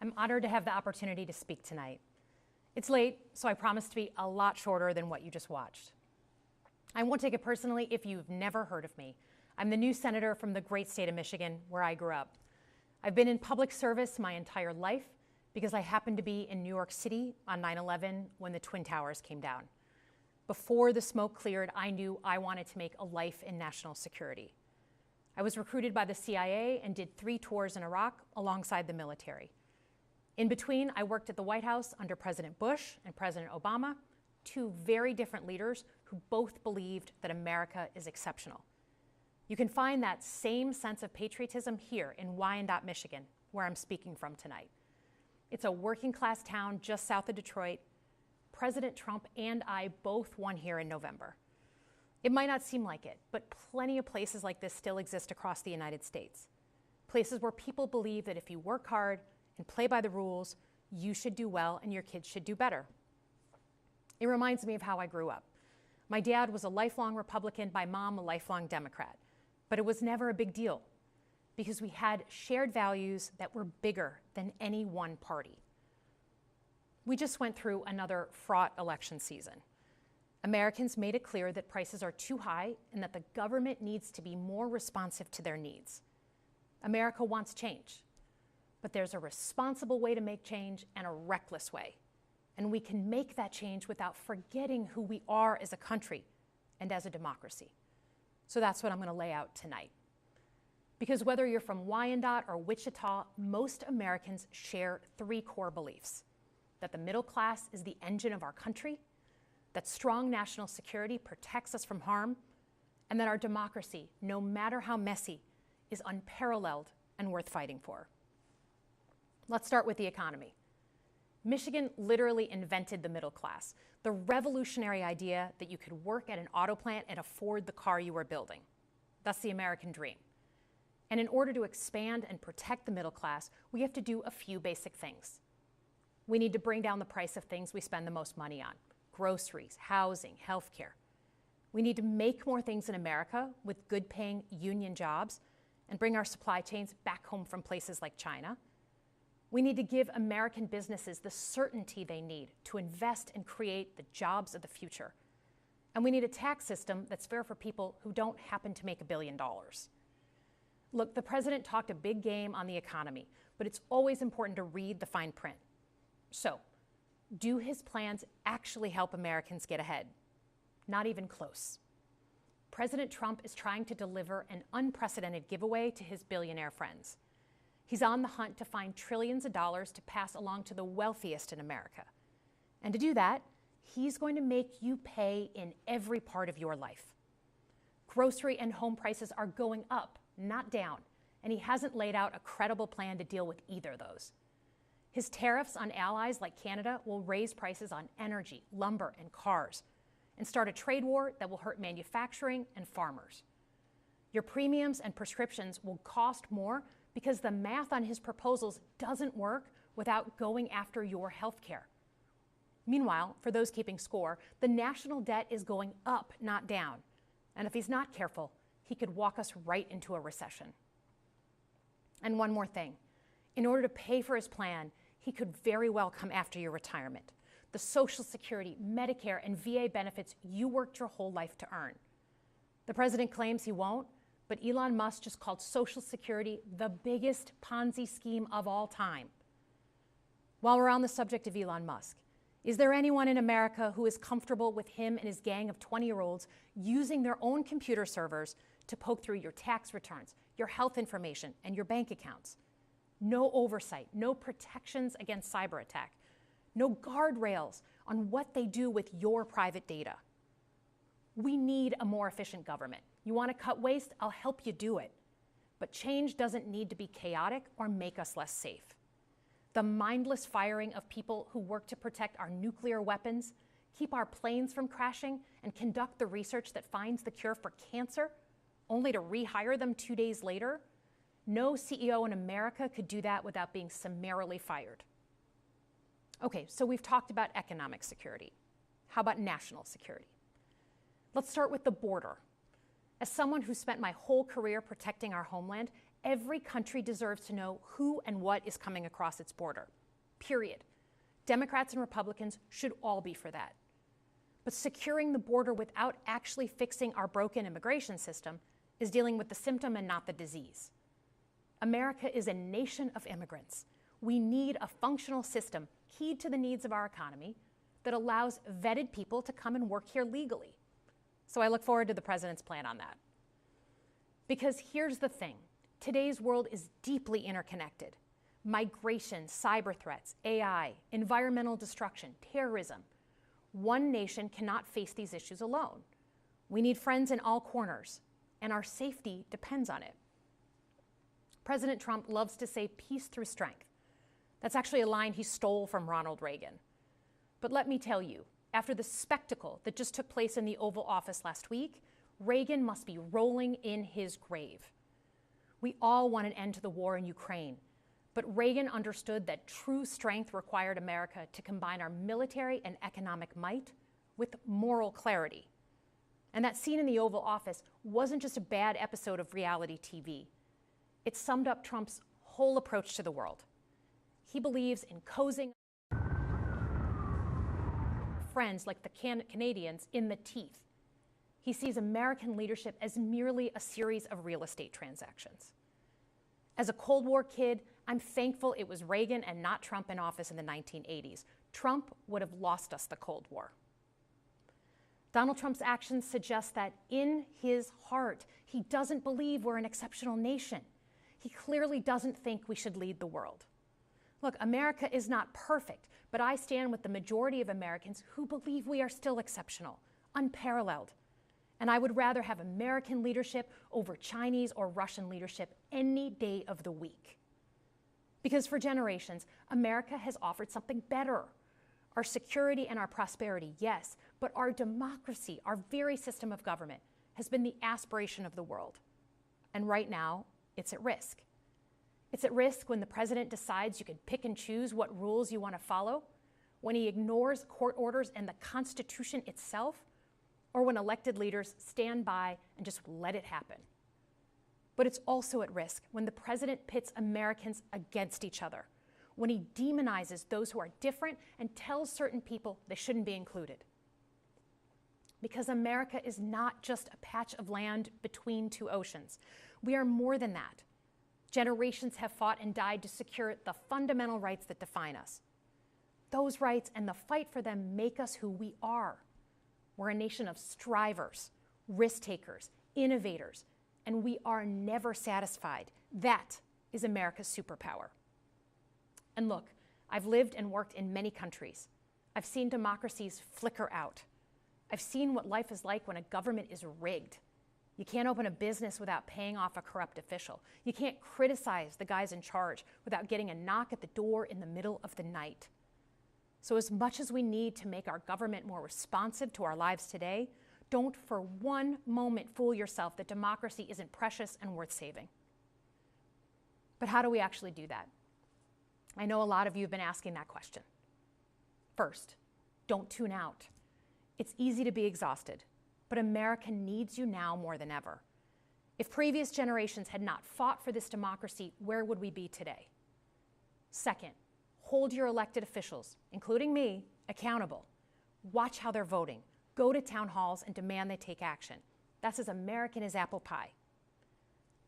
I'm honored to have the opportunity to speak tonight. It's late, so I promise to be a lot shorter than what you just watched. I won't take it personally if you've never heard of me. I'm the new senator from the great state of Michigan, where I grew up. I've been in public service my entire life because I happened to be in New York City on 9/11 when the Twin Towers came down. Before the smoke cleared, I knew I wanted to make a life in national security. I was recruited by the CIA and did 3 tours in Iraq alongside the military. In between, I worked at the White House under President Bush and President Obama, 2 very different leaders who both believed that America is exceptional. You can find that same sense of patriotism here in Wyandotte, Michigan, where I'm speaking from tonight. It's a working class town just south of Detroit. President Trump and I both won here in November. It might not seem like it, but plenty of places like this still exist across the United States. Places where people believe that if you work hard and play by the rules, you should do well and your kids should do better. It reminds me of how I grew up. My dad was a lifelong Republican, my mom a lifelong Democrat. But it was never a big deal because we had shared values that were bigger than any one party. We just went through another fraught election season. Americans made it clear that prices are too high and that the government needs to be more responsive to their needs. America wants change, but there's a responsible way to make change and a reckless way. And we can make that change without forgetting who we are as a country and as a democracy. So that's what I'm going to lay out tonight. Because whether you're from Wyandotte or Wichita, most Americans share 3 core beliefs: that the middle class is the engine of our country, that strong national security protects us from harm, and that our democracy, no matter how messy, is unparalleled and worth fighting for. Let's start with the economy. Michigan literally invented the middle class, the revolutionary idea that you could work at an auto plant and afford the car you were building. That's the American dream. And in order to expand and protect the middle class, we have to do a few basic things. We need to bring down the price of things we spend the most money on: groceries, housing, healthcare. We need to make more things in America with good-paying union jobs and bring our supply chains back home from places like China. We need to give American businesses the certainty they need to invest and create the jobs of the future. And we need a tax system that's fair for people who don't happen to make $1 billion. Look, the president talked a big game on the economy, but it's always important to read the fine print. So, do his plans actually help Americans get ahead? Not even close. President Trump is trying to deliver an unprecedented giveaway to his billionaire friends. He's on the hunt to find trillions of dollars to pass along to the wealthiest in America. And to do that, he's going to make you pay in every part of your life. Grocery and home prices are going up, not down, and he hasn't laid out a credible plan to deal with either of those. His tariffs on allies like Canada will raise prices on energy, lumber, and cars, and start a trade war that will hurt manufacturing and farmers. Your premiums and prescriptions will cost more because the math on his proposals doesn't work without going after your health care. Meanwhile, for those keeping score, the national debt is going up, not down. And if he's not careful, he could walk us right into a recession. And one more thing. In order to pay for his plan, he could very well come after your retirement, the Social Security, Medicare, and VA benefits you worked your whole life to earn. The president claims he won't, but Elon Musk just called Social Security the biggest Ponzi scheme of all time. While we're on the subject of Elon Musk, is there anyone in America who is comfortable with him and his gang of 20-year-olds using their own computer servers to poke through your tax returns, your health information, and your bank accounts? No oversight, no protections against cyber attack, no guardrails on what they do with your private data. We need a more efficient government. You want to cut waste? I'll help you do it. But change doesn't need to be chaotic or make us less safe. The mindless firing of people who work to protect our nuclear weapons, keep our planes from crashing, and conduct the research that finds the cure for cancer, only to rehire them 2 days later? No CEO in America could do that without being summarily fired. Okay, so we've talked about economic security. How about national security? Let's start with the border. As someone who spent my whole career protecting our homeland, Every country deserves to know who and what is coming across its border, period. Democrats and Republicans should all be for that. But securing the border without actually fixing our broken immigration system is dealing with the symptom and not the disease. America is a nation of immigrants. We need a functional system keyed to the needs of our economy that allows vetted people to come and work here legally. So I look forward to the president's plan on that. Because here's the thing, today's world is deeply interconnected. Migration, cyber threats, AI, environmental destruction, terrorism. One nation cannot face these issues alone. We need friends in all corners, and our safety depends on it. President Trump loves to say peace through strength. That's actually a line he stole from Ronald Reagan. But let me tell you, after the spectacle that just took place in the Oval Office last week, Reagan must be rolling in his grave. We all want an end to the war in Ukraine, but Reagan understood that true strength required America to combine our military and economic might with moral clarity. And that scene in the Oval Office wasn't just a bad episode of reality TV. It summed up Trump's whole approach to the world. He believes in cozying friends like the Canadians in the teeth. He sees American leadership as merely a series of real estate transactions. As a Cold War kid, I'm thankful it was Reagan and not Trump in office in the 1980s. Trump would have lost us the Cold War. Donald Trump's actions suggest that in his heart, he doesn't believe we're an exceptional nation. He clearly doesn't think we should lead the world. Look, America is not perfect, but I stand with the majority of Americans who believe we are still exceptional, unparalleled. And I would rather have American leadership over Chinese or Russian leadership any day of the week. Because for generations, America has offered something better. Our security and our prosperity, yes, but our democracy, our very system of government, has been the aspiration of the world. And right now, it's at risk. It's at risk when the president decides you can pick and choose what rules you want to follow, when he ignores court orders and the Constitution itself, or when elected leaders stand by and just let it happen. But it's also at risk when the president pits Americans against each other, when he demonizes those who are different and tells certain people they shouldn't be included. Because America is not just a patch of land between two oceans. We are more than that. Generations have fought and died to secure the fundamental rights that define us. Those rights and the fight for them make us who we are. We're a nation of strivers, risk takers, innovators, and we are never satisfied. That is America's superpower. And look, I've lived and worked in many countries. I've seen democracies flicker out. I've seen what life is like when a government is rigged. You can't open a business without paying off a corrupt official. You can't criticize the guys in charge without getting a knock at the door in the middle of the night. So as much as we need to make our government more responsive to our lives today, don't for one moment fool yourself that democracy isn't precious and worth saving. But how do we actually do that? I know a lot of you have been asking that question. First, don't tune out. It's easy to be exhausted, but America needs you now more than ever. If previous generations had not fought for this democracy, where would we be today? Second, hold your elected officials, including me, accountable. Watch how they're voting. Go to town halls and demand they take action. That's as American as apple pie.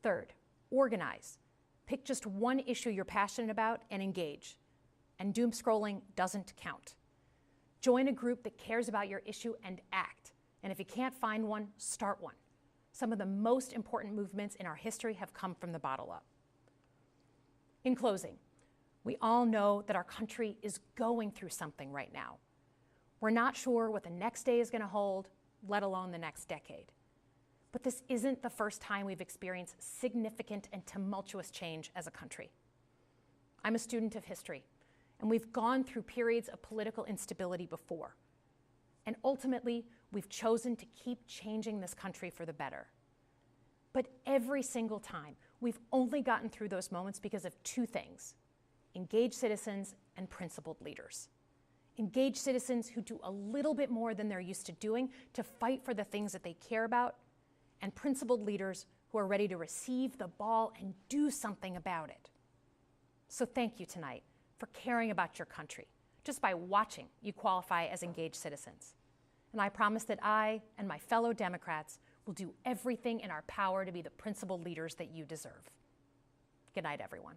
Third, organize. Pick just one issue you're passionate about and engage. And doom scrolling doesn't count. Join a group that cares about your issue and act. And if you can't find one, start one. Some of the most important movements in our history have come from the bottom up. In closing, we all know that our country is going through something right now. We're not sure what the next day is going to hold, let alone the next decade. But this isn't the first time we've experienced significant and tumultuous change as a country. I'm a student of history, and we've gone through periods of political instability before. And ultimately, we've chosen to keep changing this country for the better. But every single time, we've only gotten through those moments because of two things: engaged citizens and principled leaders. Engaged citizens who do a little bit more than they're used to doing to fight for the things that they care about, and principled leaders who are ready to receive the ball and do something about it. So thank you tonight for caring about your country. Just by watching, you qualify as engaged citizens. And I promise that I and my fellow Democrats will do everything in our power to be the principled leaders that you deserve. Good night, everyone.